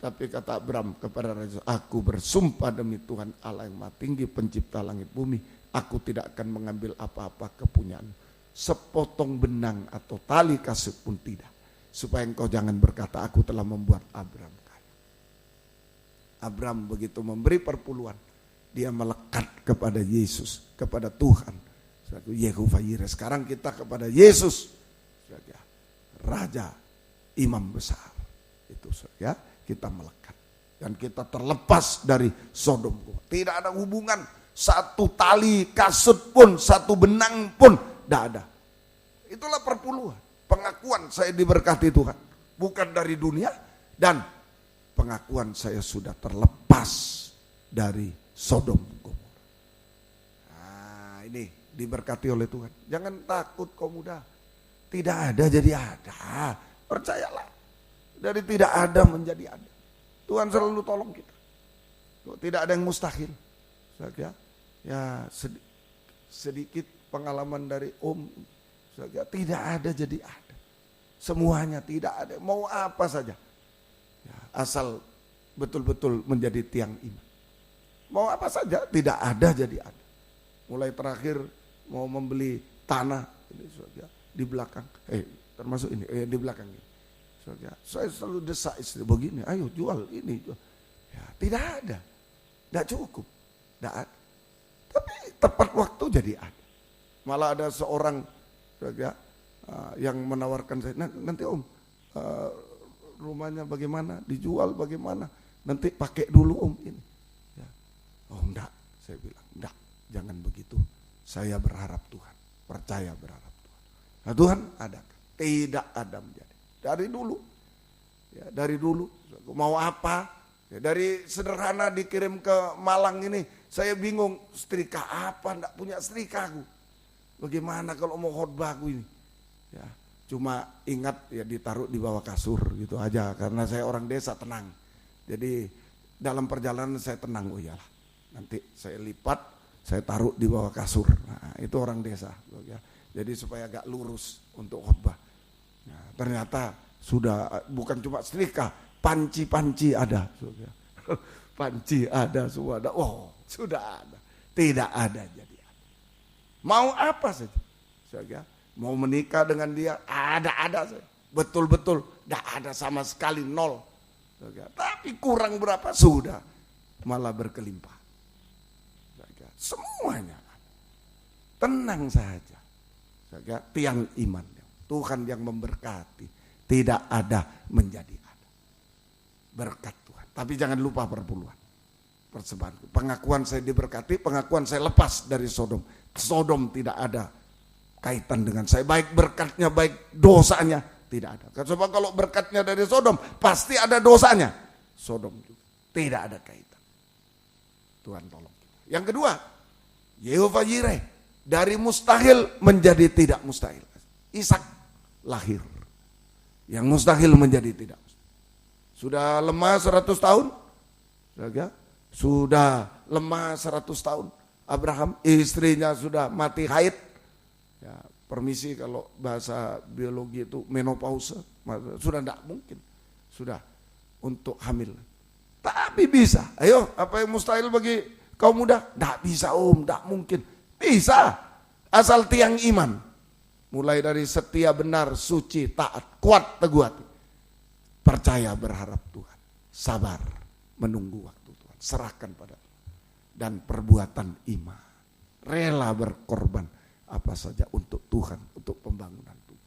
Tapi kata Abram kepada Raja, aku bersumpah demi Tuhan Allah yang Maha Tinggi, pencipta langit bumi, aku tidak akan mengambil apa-apa kepunyaanmu, sepotong benang atau tali kasut pun tidak, supaya engkau jangan berkata aku telah membuat Abram kaya. Abram begitu memberi perpuluhan, dia melekat kepada Yesus, kepada Tuhan, Yehovah Yireh. Sekarang kita kepada Yesus, Raja, Imam besar, itu ya. Kita melekat dan kita terlepas dari Sodom. Tidak ada hubungan satu tali kasut pun, satu benang pun tidak ada. Itulah perpuluhan, pengakuan saya diberkati Tuhan, bukan dari dunia, dan pengakuan saya sudah terlepas dari Sodom Gomora. Ini diberkati oleh Tuhan. Jangan takut kau muda, tidak ada jadi ada, percayalah. Dari tidak ada menjadi ada. Tuhan selalu tolong kita. Tidak ada yang mustahil. Ya sedikit pengalaman dari Om. Tidak ada jadi ada. Semuanya tidak ada. Mau apa saja. Ya, asal betul-betul menjadi tiang iman. Mau apa saja tidak ada jadi ada. Mulai terakhir mau membeli tanah di belakang. Termasuk ini di belakang ini. Saya selalu desak istri begini, ayo jual ini. Ya, tidak ada, tidak cukup, tidak ada. Tapi tepat waktu jadi ada. Malah ada seorang yang menawarkan saya, nanti Om, rumahnya bagaimana, dijual bagaimana, nanti pakai dulu Om ini. Ya. Oh enggak, saya bilang enggak, jangan begitu. Saya berharap Tuhan, percaya berharap Tuhan. Nah Tuhan ada, tidak ada menjadi. Dari dulu, mau apa? Ya, dari sederhana dikirim ke Malang ini, saya bingung, setrika apa? Enggak punya setrika aku. Bagaimana kalau mau khotbah aku ini? Ya, cuma ingat ya ditaruh di bawah kasur gitu aja, karena saya orang desa tenang. Jadi dalam perjalanan saya tenang, oh iyalah, nanti saya lipat, saya taruh di bawah kasur. Nah, itu orang desa. Ya. Jadi supaya agak lurus untuk khotbah. Nah, ternyata sudah bukan cuma setrika, panci-panci ada. Panci ada, semua ada. Oh, sudah ada. Tidak ada jadi ada. Mau apa saja. Mau menikah dengan dia, ada saja. Betul-betul, tidak ada sama sekali, nol. Tapi kurang berapa, sudah. Malah berkelimpah. Semuanya. tenang saja. Tiang iman, Tuhan yang memberkati, tidak ada menjadi ada. Berkat Tuhan. Tapi jangan lupa perpuluhan. Persembahan. Pengakuan saya diberkati, pengakuan saya lepas dari Sodom. Sodom tidak ada kaitan dengan saya. Baik berkatnya, baik dosanya, tidak ada. Sebab kalau berkatnya dari Sodom, pasti ada dosanya. Sodom juga tidak ada kaitan. Tuhan tolong. Yang kedua, Yehova Yireh, dari mustahil menjadi tidak mustahil. Ishak lahir. Yang mustahil menjadi tidak mustahil. Sudah lemah 100 tahun. Sudah lemah 100 tahun. Abraham, istrinya sudah mati haid. Ya, permisi kalau bahasa biologi itu menopause. Sudah tidak mungkin. Sudah untuk hamil. Tapi bisa. Ayo, apa yang mustahil bagi kaum muda? Tidak bisa tidak mungkin. Bisa. Asal tiang iman. Mulai dari setia, benar, suci, taat, kuat, teguh hati. Percaya, berharap Tuhan. Sabar, menunggu waktu Tuhan. Serahkan pada Tuhan. Dan perbuatan iman. Rela berkorban apa saja untuk Tuhan, untuk pembangunan Tuhan.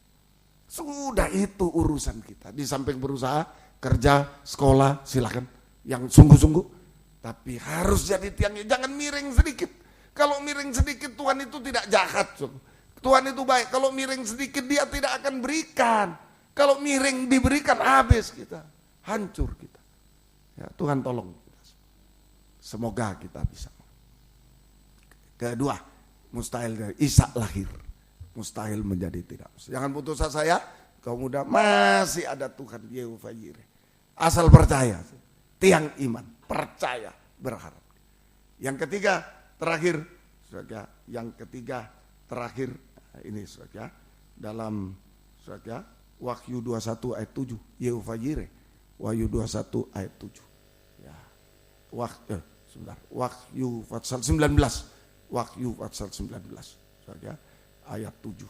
Sudah itu urusan kita. Di samping berusaha, kerja, sekolah, silakan. Yang sungguh-sungguh. Tapi harus jadi tiangnya. Jangan miring sedikit. Kalau miring sedikit, Tuhan itu tidak jahat. Tuhan itu baik. Kalau miring sedikit, dia tidak akan berikan. Kalau miring diberikan, habis kita. Hancur kita. Ya, Tuhan tolong kita. Semoga kita bisa. Kedua, mustahil dari Ishak lahir. Mustahil menjadi tidak mustahil. Jangan putus asa ya. Kaum muda, masih ada Tuhan Yehova Yireh. Asal percaya. Tiang iman. Percaya. Berharap. Yang ketiga, terakhir. Yang ketiga, terakhir. Ini saudara, dalam saudara, Wahyu 21 ayat 7, Yehova Yireh, Wahyu 21 ayat 7. Ya. Wahyu pasal 19. Wahyu pasal 19. Saudara, ayat 7.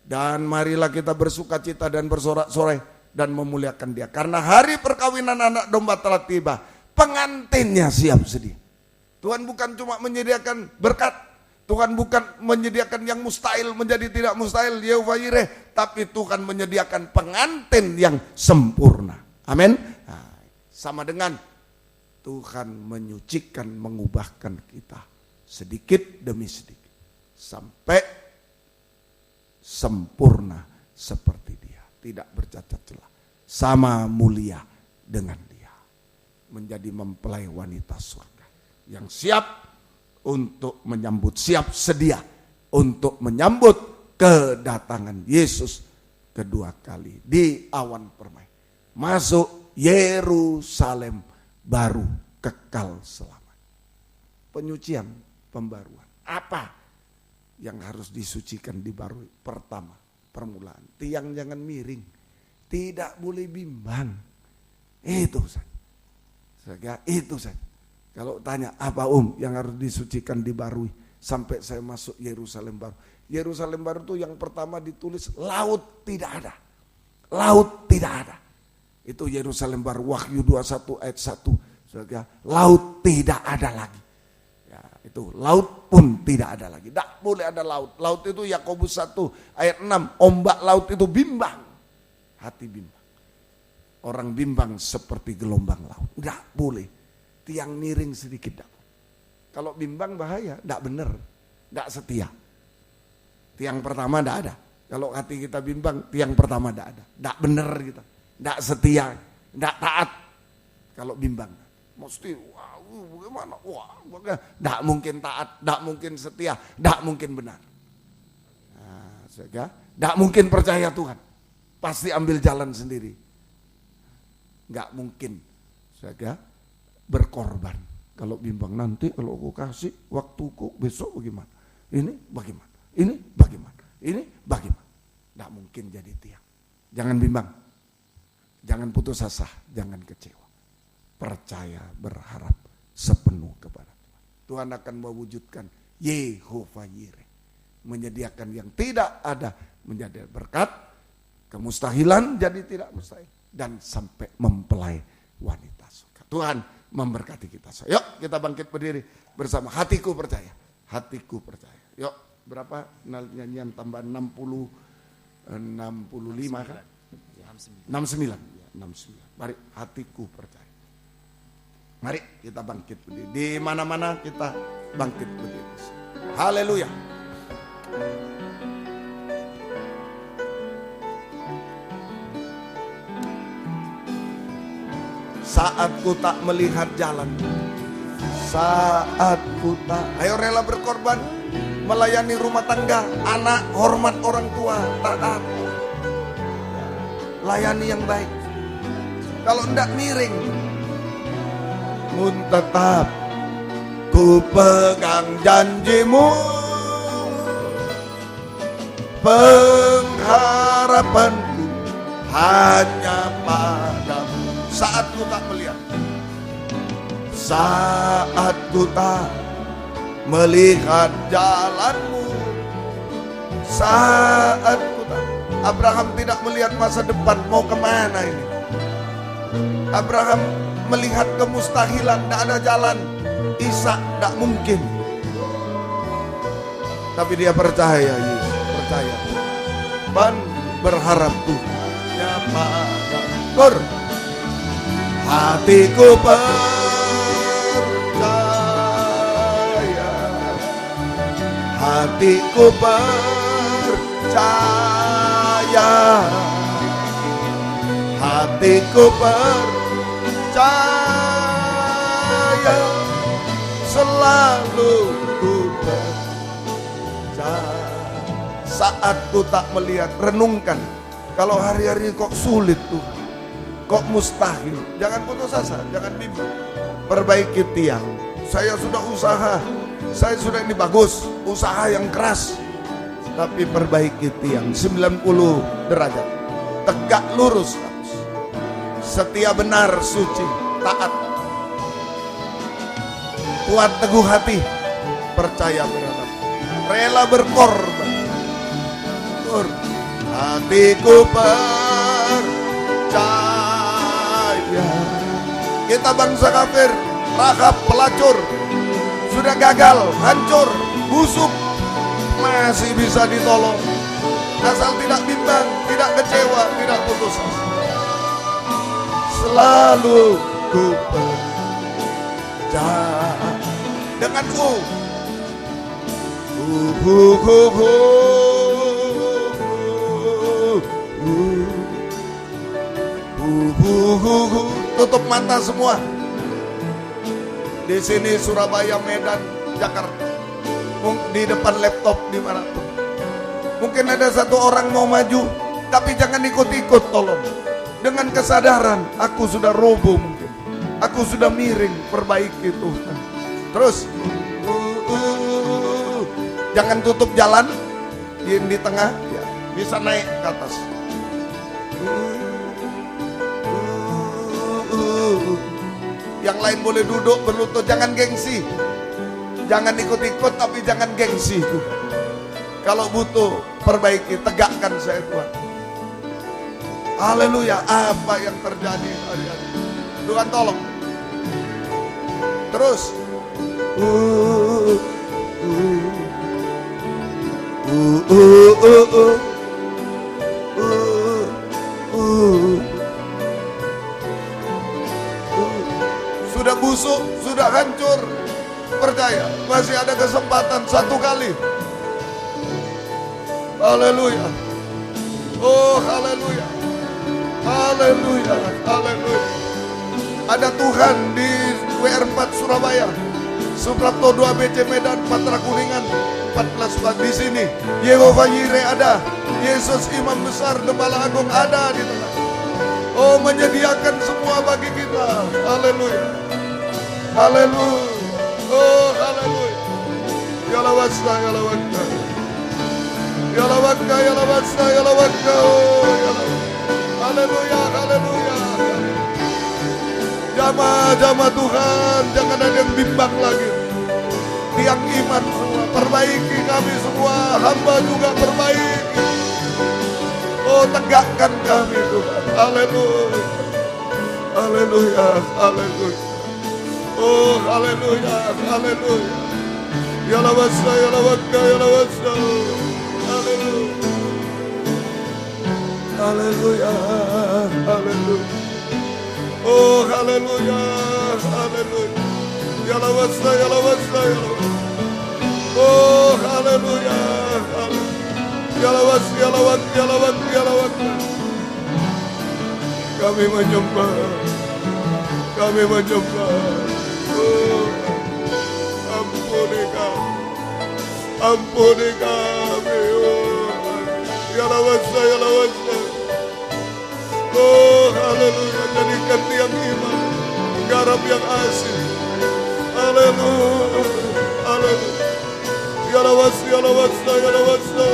Dan marilah kita bersukacita dan bersorak-sorai dan memuliakan Dia karena hari perkawinan anak domba telah tiba. Pengantinnya siap sedia. Tuhan bukan cuma menyediakan berkat, Tuhan bukan menyediakan yang mustahil menjadi tidak mustahil, Yehova Yireh, tapi Tuhan menyediakan pengantin yang sempurna. Amin. Nah, sama dengan Tuhan menyucikan, mengubahkan kita sedikit demi sedikit sampai sempurna seperti Dia, tidak bercacat celah, sama mulia dengan Dia, menjadi mempelai wanita surga yang siap untuk menyambut, siap sedia untuk menyambut kedatangan Yesus kedua kali di awan permai. Masuk Yerusalem baru kekal selamanya. Penyucian, pembaruan. Apa yang harus disucikan, dibarui? Pertama, permulaan. Tiang jangan miring. Tidak boleh bimbang. Itu saja. Itu saja. Kalau tanya apa yang harus disucikan, dibarui sampai saya masuk Yerusalem baru. Yerusalem baru itu yang pertama ditulis laut tidak ada. Laut tidak ada. Itu Yerusalem baru, Wahyu 21 ayat 1. Saudara, laut tidak ada lagi. Ya, itu laut pun tidak ada lagi. Tidak boleh ada laut. Laut itu Yakobus 1 ayat 6. Ombak laut itu bimbang. Hati bimbang. Orang bimbang seperti gelombang laut. Tidak boleh. Tiang miring sedikit. Kalau bimbang bahaya, tidak benar, tidak setia. Tiang pertama tidak ada. Kalau hati kita bimbang, tiang pertama tidak ada. Tidak benar kita, tidak setia, tidak taat. Kalau bimbang, mesti wah bagaimana? Wah, tidak mungkin taat, tidak mungkin setia, tidak mungkin benar. Tidak mungkin percaya Tuhan, pasti ambil jalan sendiri. Tidak mungkin, berkorban. Kalau bimbang, nanti kalau aku kasih waktuku besok bagaimana? Ini bagaimana? Ini bagaimana? Ini bagaimana? Tidak mungkin jadi tiang. Jangan bimbang. Jangan putus asa. Jangan kecewa. Percaya, berharap sepenuh kepada Tuhan. Tuhan akan mewujudkan Yehova Yireh. Menyediakan yang tidak ada menjadi berkat. Kemustahilan jadi tidak mustahil. Dan sampai mempelai wanita surga. Tuhan memberkati kita. Yuk kita bangkit berdiri bersama. Hatiku percaya. Hatiku percaya. Yuk berapa nyanyian tambah 60 65 kan? 69. Mari hatiku percaya. Mari kita bangkit berdiri. Di mana-mana kita bangkit berdiri. Haleluya. Saat ku tak melihat jalan, saat ku tak, ayo rela berkorban, melayani rumah tangga, anak, hormat orang tua, taat, layani yang baik. Kalau enggak miring, mun tetap ku pegang janjimu, pengharapanku hanya padamu. Saat ku tak melihat, saat ku tak melihat jalanmu, saat ku tak. Abraham tidak melihat masa depan, mau kemana ini? Abraham melihat kemustahilan, tidak ada jalan. Ishak tidak mungkin. Tapi dia percaya Yesus, percaya. Dan berharap Tuhan. Kur. Hatiku percaya, hatiku percaya, hatiku percaya, selalu ku percaya. Saat ku tak melihat, renungkan. Kalau hari-hari kok sulit Tuhan, kok mustahil, jangan putus asa, jangan bimbang. Perbaiki tiang. Saya sudah usaha, saya sudah ini bagus, usaha yang keras. Tapi perbaiki tiang 90 derajat. Tegak lurus, setia benar, suci, taat, kuat teguh hati, percaya berharap, rela berkorban. Hatiku percaya. Kita bangsa kafir, Rahab pelacur, sudah gagal, hancur, busuk, masih bisa ditolong. Asal tidak bimbang, tidak kecewa, tidak putus asa. Selalu ku percaya denganku. Tutup mata semua. Di sini Surabaya, Medan, Jakarta, di depan laptop dimanapun. Mungkin ada satu orang mau maju, tapi jangan ikut-ikut, tolong. Dengan kesadaran, aku sudah roboh mungkin, aku sudah miring, perbaiki Tuhan. Terus, jangan tutup jalan, di tengah, ya, bisa naik ke atas. Yang lain boleh duduk berlutut, jangan gengsi. Jangan ikut-ikut tapi jangan gengsi Tuhan. Kalau butuh perbaiki, tegakkan saya Tuhan. Haleluya. Apa yang terjadi hari-hari, Tuhan tolong. Terus sudah busuk, sudah hancur, percaya masih ada kesempatan satu kali. Haleluya. Oh haleluya, haleluya, haleluya. Ada Tuhan di WR4 Surabaya, Suprapto 2 BC Medan, Patra Kuningan 14 di sini. Yehova Yire ada, Yesus Imam Besar, Gembala Agung ada di tengah. Oh menyediakan semua bagi kita. Haleluya, haleluya. Oh haleluya. Ya lawasta, ya lawasta, ya lawasta, ya lawasta, ya lawasta. Haleluya, haleluya. Jamaah-jamaah Tuhan, jangan ada yang bimbang lagi. Tiang iman semua, perbaiki kami semua, hamba juga perbaiki. Oh tegakkan kami Tuhan. Haleluya, haleluya, haleluya. Oh haleluya, haleluya. Yalawasa, yalawaka, yalawasa. Haleluya. Haleluya. Oh, haleluya. Haleluya. Yalawasa, yalawasa, yalawasa. Oh, haleluya. Yalawasa, yalawaka, yalawaka, yalawaka. Kami menyembah. Kami menyembah. Oh, ampuni kami. Ampuni kami. Oh, yalawasa, yalawasa. Oh, haleluya. Jadikan tiang iman garam yang asin. Haleluya. Haleluya. Yalawasa, yalawasa, yalawasa.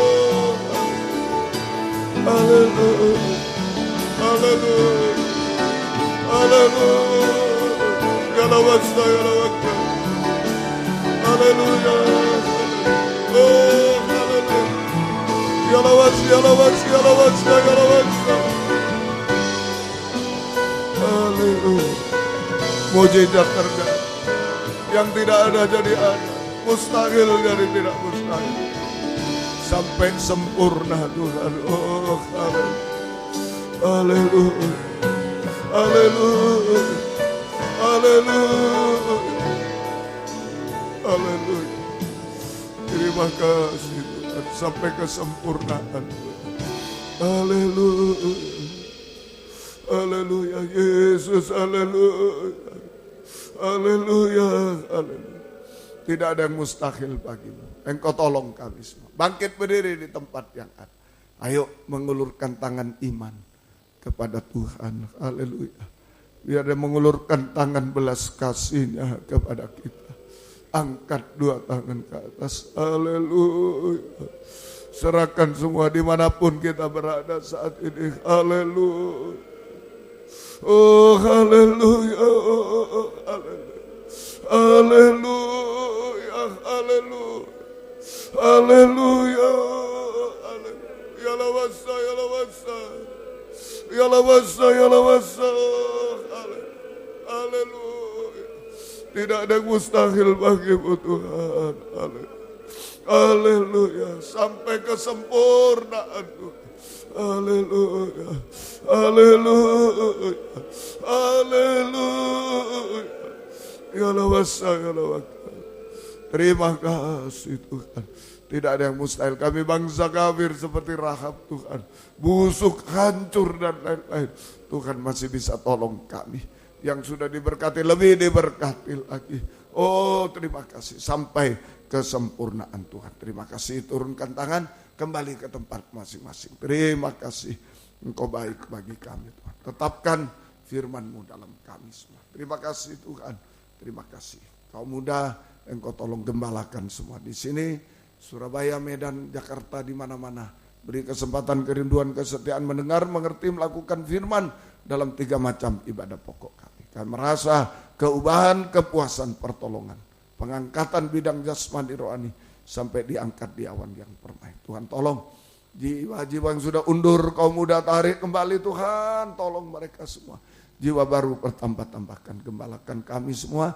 Haleluya. Haleluya. Haleluya. Yalawasa, yalawaka. Haleluya. Oh, haleluya. Yalawasa, yalawasa, yalawasa, yalawasa. Haleluya. Mujizat terjadi. Yang tidak ada jadi ada. Mustahil jadi tidak mustahil. Sampai sempurna Tuhan. Oh, haleluya. Haleluya. Haleluya. Haleluya. Haleluya. Terima kasih Tuhan. Sampai kesempurnaan. Haleluya. Haleluya. Yesus. Haleluya. Haleluya. Haleluya. Tidak ada yang mustahil bagimu. Engkau tolong kami semua. Bangkit berdiri di tempat yang ada. Ayo mengulurkan tangan iman kepada Tuhan. Haleluya. Biar dia mengulurkan tangan belas kasihnya kepada kita. Angkat dua tangan ke atas. Haleluya. Serahkan semua dimanapun kita berada saat ini. Haleluya. Oh, haleluya. Haleluya. Haleluya. Haleluya. Haleluya. Yalawasa, yalawasa. Yalawasa, yalawasa. Haleluya. Tidak ada yang mustahil bagimu Tuhan. Haleluya. Sampai kesempurnaan Tuhan. Haleluya. Haleluya. Haleluya. Yalawasa, yalawaka. Terima kasih Tuhan. Tidak ada yang mustahil. Kami bangsa kafir seperti Rahab Tuhan. Busuk, hancur dan lain-lain. Tuhan masih bisa tolong kami. Yang sudah diberkati lebih diberkati lagi. Oh, terima kasih. Sampai kesempurnaan Tuhan. Terima kasih. Turunkan tangan. Kembali ke tempat masing-masing. Terima kasih. Engkau baik bagi kami Tuhan. Tetapkan firman-Mu dalam kami semua. Terima kasih Tuhan. Terima kasih. Kau muda, Engkau tolong gembalakan semua di sini. Surabaya, Medan, Jakarta, di mana-mana. Beri kesempatan, kerinduan, kesetiaan mendengar, mengerti, melakukan firman dalam 3 macam ibadah pokok kami. Kami merasa keubahan, kepuasan, pertolongan, pengangkatan bidang jasmani rohani sampai diangkat di awan yang permai. Tuhan tolong jiwa-jiwa yang sudah undur, kaum muda tarik kembali Tuhan, tolong mereka semua. Jiwa baru bertambah-tambahkan, gembalakan kami semua.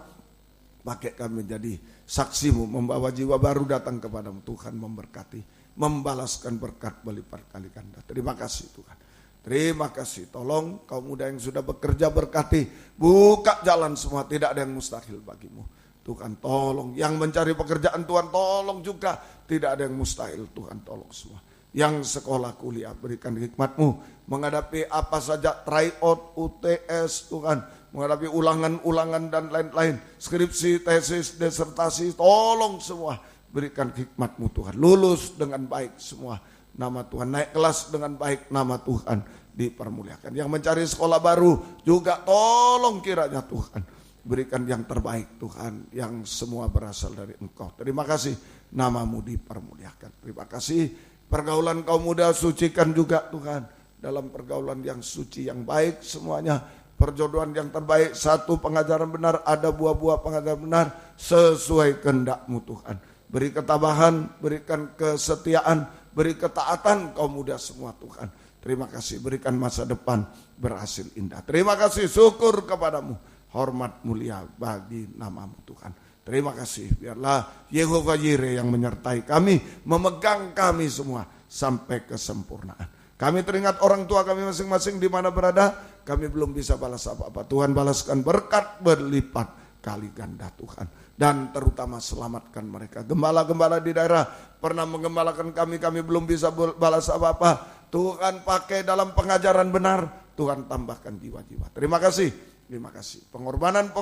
Pakai kami menjadi saksimu, membawa jiwa baru datang kepadamu. Tuhan memberkati, membalaskan berkat berlipat kali ganda. Terima kasih Tuhan. Terima kasih. Tolong kaum muda yang sudah bekerja berkati. Buka jalan semua, tidak ada yang mustahil bagimu. Tuhan tolong. Yang mencari pekerjaan Tuhan tolong juga. Tidak ada yang mustahil, Tuhan tolong semua. Yang sekolah kuliah berikan hikmat-Mu. Menghadapi apa saja, tryout, UTS Tuhan. Menghadapi ulangan-ulangan dan lain-lain. Skripsi, tesis, disertasi, tolong semua. Berikan hikmat-Mu Tuhan. Lulus dengan baik semua. Nama Tuhan naik kelas dengan baik, nama Tuhan dipermuliakan. Yang mencari sekolah baru juga tolong kiranya Tuhan. Berikan yang terbaik Tuhan, yang semua berasal dari Engkau. Terima kasih, nama-Mu dipermuliakan. Terima kasih, pergaulan kaum muda sucikan juga Tuhan. Dalam pergaulan yang suci, yang baik semuanya. Perjodohan yang terbaik, satu pengajaran benar, ada buah-buah pengajaran benar sesuai kehendak-Mu Tuhan. Beri ketabahan, berikan kesetiaan, beri ketaatan kaum muda semua Tuhan. Terima kasih, berikan masa depan berhasil indah. Terima kasih, syukur kepadamu. Hormat mulia bagi nama-Mu Tuhan. Terima kasih, biarlah Yehova Jireh yang menyertai kami, memegang kami semua sampai kesempurnaan. Kami teringat orang tua kami masing-masing di mana berada, kami belum bisa balas apa-apa. Tuhan balaskan berkat berlipat kali ganda Tuhan. Dan terutama selamatkan mereka. Gembala-gembala di daerah pernah menggembalakan kami belum bisa balas apa-apa. Tuhan pakai dalam pengajaran benar, Tuhan tambahkan jiwa-jiwa. Terima kasih, terima kasih. Pengorbanan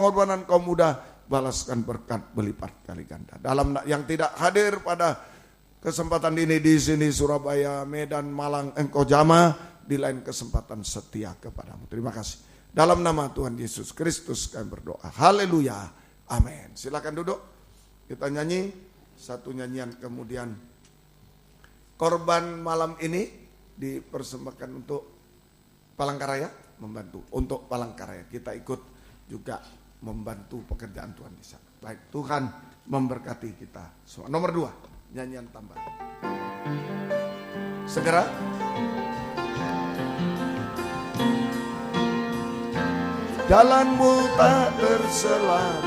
kaum muda, balaskan berkat berlipat kali ganda. Dalam yang tidak hadir pada kesempatan ini di sini Surabaya, Medan, Malang, engkau jamah, di lain kesempatan setia kepadamu. Terima kasih. Dalam nama Tuhan Yesus Kristus kami berdoa. Haleluya. Amin. Silakan duduk. Kita nyanyi satu nyanyian, kemudian korban malam ini dipersembahkan untuk Palangkaraya, membantu untuk Palangkaraya. Kita ikut juga membantu pekerjaan Tuhan di sana. Baik, Tuhan memberkati kita semua. Nomor 2, nyanyian tambahan. Segera. Jalanmu tak terselang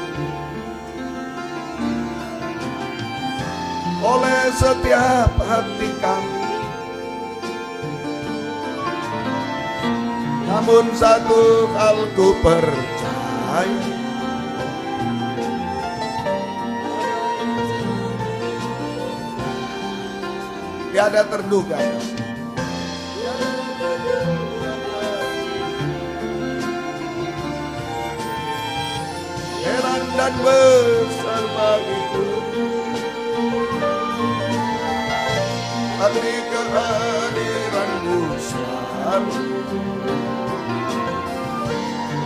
oleh setiap hati kami, namun satu hal ku percaya, tiada terduga. Heran dan besar bagiku arti kehadiranmu selalu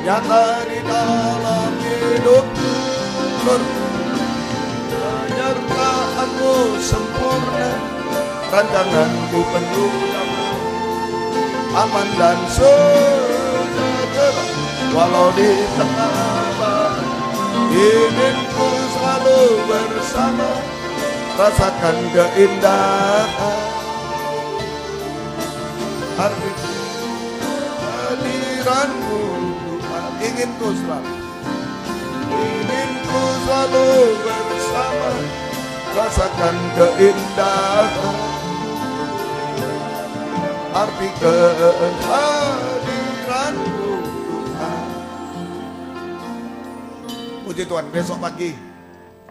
nyata di dalam hidupku, penyertaanmu sempurna, rancanganmu penuh damai, aman dan sejahtera walau di tengah badai. Inginku selalu bersama, rasakan keindahan arti kehadiranmu Tuhan. Inginku selalu bersama, rasakan keindahan arti kehadiranmu Tuhan. Puji Tuhan. Besok pagi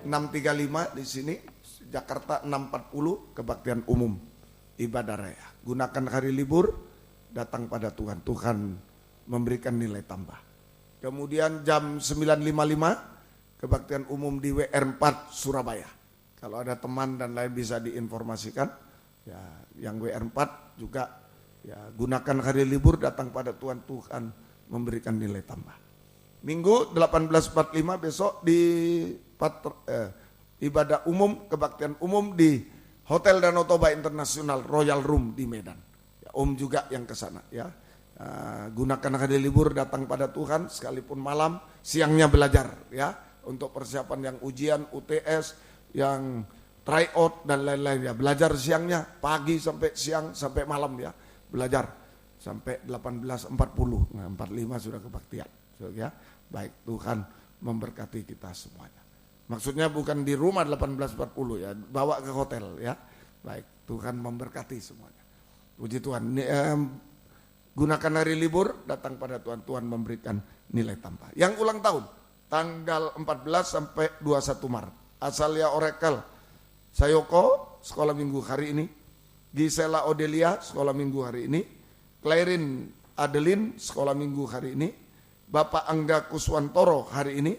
6.35 di sini, Jakarta 6.40 kebaktian umum ibadah raya. Gunakan hari libur, datang pada Tuhan. Tuhan memberikan nilai tambah. Kemudian jam 9.55 kebaktian umum di WR4 Surabaya. Kalau ada teman dan lain bisa diinformasikan. Ya, yang WR4 juga ya, gunakan hari libur, datang pada Tuhan. Tuhan memberikan nilai tambah. Minggu 18.45 besok di ibadah umum, kebaktian umum di Hotel Danau Toba Internasional Royal Room di Medan. Ya, Om juga yang ke sana ya. Gunakan hari libur, datang pada Tuhan, sekalipun malam, siangnya belajar ya, untuk persiapan yang ujian, UTS, yang tryout dan lain-lain ya. Belajar siangnya, pagi sampai siang sampai malam ya, belajar sampai 18.40. Nah, 45 sudah kebaktian. So, ya. Baik, Tuhan memberkati kita semuanya. Maksudnya bukan di rumah 18.40 ya, bawa ke hotel ya. Baik, Tuhan memberkati semuanya. Puji Tuhan. Gunakan hari libur, datang pada Tuhan. Tuhan memberikan nilai tambah. Yang ulang tahun tanggal 14 sampai 21 Maret. Asalia Orakel Sayoko sekolah minggu hari ini. Gisela Odelia sekolah minggu hari ini. Clarin Adeline sekolah minggu hari ini. Bapak Angga Kuswantoro hari ini.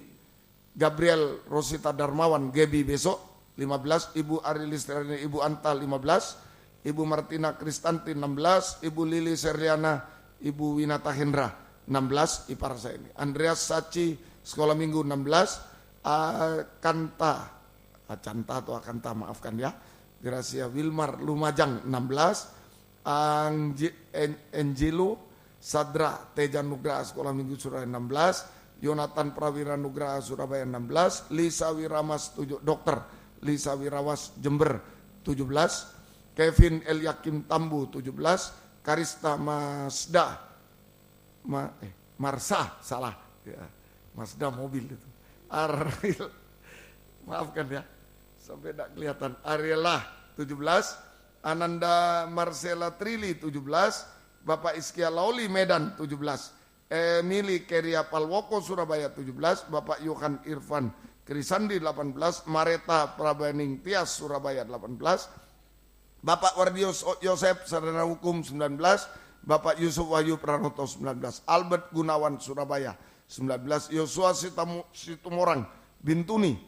Gabriel Rosita Darmawan Gebi besok 15, Ibu Arilistrani Ibu Anta 15, Ibu Martina Kristanti 16, Ibu Lili Seriana Ibu Winata Hendra 16, ipar saya ini. Andreas Sachi sekolah minggu 16, Acanta atau Akanta maafkan ya. Gracia Wilmar Lumajang 16, Angelo Sadra Teja Nugraha sekolah minggu Surabaya 16, Yonatan Prawira Nugraha Surabaya 16, Lisa Wiramas Dokter Lisa Wirawas Jember 17, Kevin Eliakim Tambu 17, Karista Masda Marsa salah ya, Mazda mobil itu, Maafkan ya, sampai tidak kelihatan. Ariela 17, Ananda Marcela Trili 17, Bapak Iskia Lauli Medan 17, Emily Keria Palwoko Surabaya 17, Bapak Yohan Irfan Krisandi 18, Mareta Prabaning Tias Surabaya 18, Bapak Wardios Yosep Sarana Hukum 19, Bapak Yusuf Wahyu Pranoto 19, Albert Gunawan Surabaya 19, Yosua Situmorang Bintuni,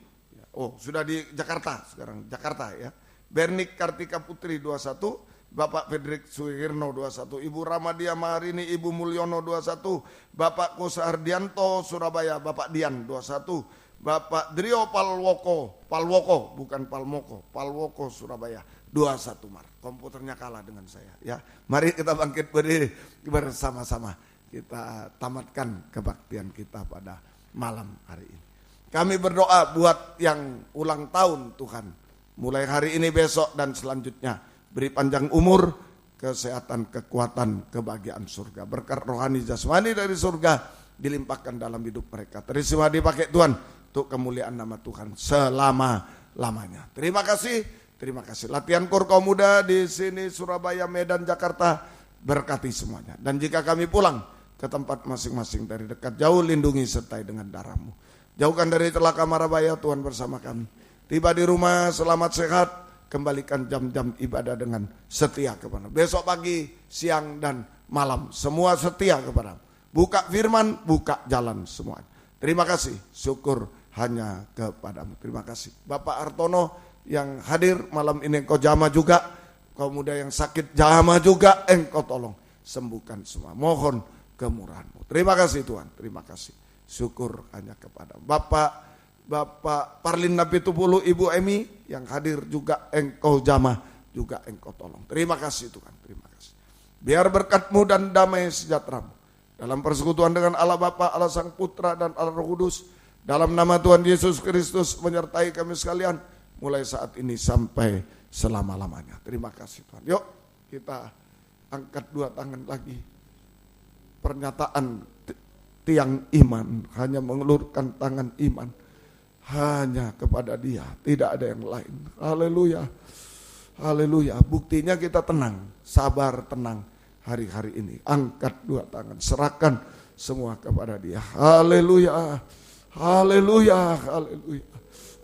oh sudah di Jakarta sekarang, Jakarta ya, Bernik Kartika Putri 21, Bapak Fedrik Suhirno 21, Ibu Ramadia Maharini, Ibu Mulyono 21, Bapak Kosa Ardianto Surabaya, Bapak Dian 21, Bapak Drio Palwoko bukan Palmoko, Palwoko Surabaya 21 Mar. Komputernya kalah dengan saya ya. Mari kita bangkit berdiri bersama-sama, kita tamatkan kebaktian kita pada malam hari ini. Kami berdoa buat yang ulang tahun Tuhan, mulai hari ini, besok dan selanjutnya. Beri panjang umur, kesehatan, kekuatan, kebahagiaan surga. Berkat rohani jasmani dari surga dilimpahkan dalam hidup mereka. Terima dipakai Tuhan untuk kemuliaan nama Tuhan selama-lamanya. Terima kasih, terima kasih. Latihan KOR kaum muda di sini Surabaya, Medan, Jakarta, berkati semuanya. Dan jika kami pulang ke tempat masing-masing dari dekat jauh, lindungi sertai dengan darah-Mu. Jauhkan dari celaka mara bahaya Tuhan bersama kami. Tiba di rumah selamat sehat. Kembalikan jam-jam ibadah dengan setia kepada. Besok pagi, siang, dan malam semua setia kepada. Buka firman, buka jalan semua. Terima kasih, syukur hanya kepadamu. Terima kasih Bapak Artono yang hadir malam ini, Engkau jamah juga. Kaum muda yang sakit jamah juga, Engkau tolong sembuhkan semua. Mohon kemurahan-Mu. Terima kasih Tuhan, terima kasih. Syukur hanya kepada Bapak Parlin Napitupulu, Ibu Emi yang hadir juga, Engkau jamah juga, Engkau tolong. Terima kasih Tuhan, terima kasih. Biar berkat-Mu dan damai sejahtera-Mu dalam persekutuan dengan Allah Bapa, Allah Sang Putra dan Allah Roh Kudus, dalam nama Tuhan Yesus Kristus menyertai kami sekalian mulai saat ini sampai selama-lamanya. Terima kasih Tuhan. Yuk kita angkat dua tangan lagi. Pernyataan tiang iman, hanya mengelurkan tangan iman hanya kepada Dia, tidak ada yang lain. Haleluya, haleluya. Buktinya kita tenang, sabar, tenang hari-hari ini. Angkat dua tangan, serahkan semua kepada Dia. Haleluya, haleluya, haleluya.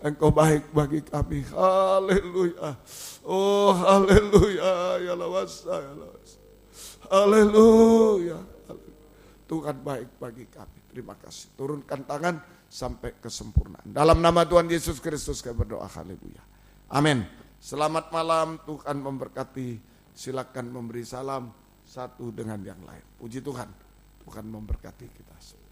Engkau baik bagi kami. Haleluya. Oh haleluya, ya lawasa, ya lawasa. Haleluya. Tuhan baik bagi kami. Terima kasih. Turunkan tangan sampai kesempurnaan. Dalam nama Tuhan Yesus Kristus kami berdoa. Haleluya. Amin. Selamat malam, Tuhan memberkati. Silakan memberi salam satu dengan yang lain. Puji Tuhan. Tuhan memberkati kita semua.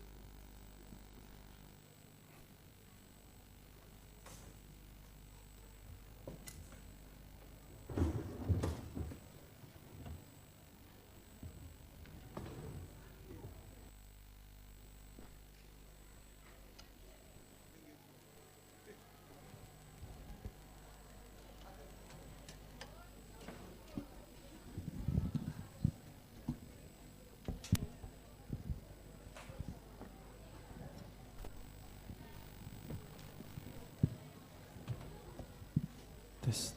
Tes.